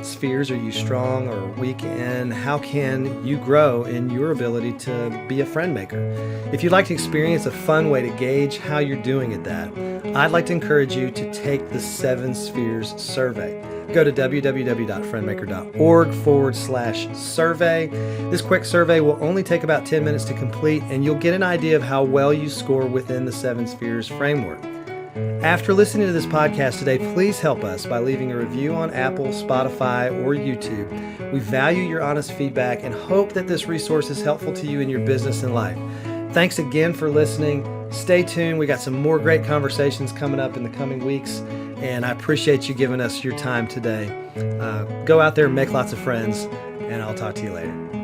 spheres are you strong or weak in? How can you grow in your ability to be a friend maker? If you'd like to experience a fun way to gauge how you're doing at that, I'd like to encourage you to take the 7 spheres survey. Go to www.friendmaker.org/survey. This quick survey will only take about 10 minutes to complete, and you'll get an idea of how well you score within the 7 spheres framework. After listening to this podcast today, please help us by leaving a review on Apple, Spotify, or YouTube. We value your honest feedback and hope that this resource is helpful to you in your business and life. Thanks again for listening. Stay tuned. We got some more great conversations coming up in the coming weeks, and I appreciate you giving us your time today. Go out there and make lots of friends, and I'll talk to you later.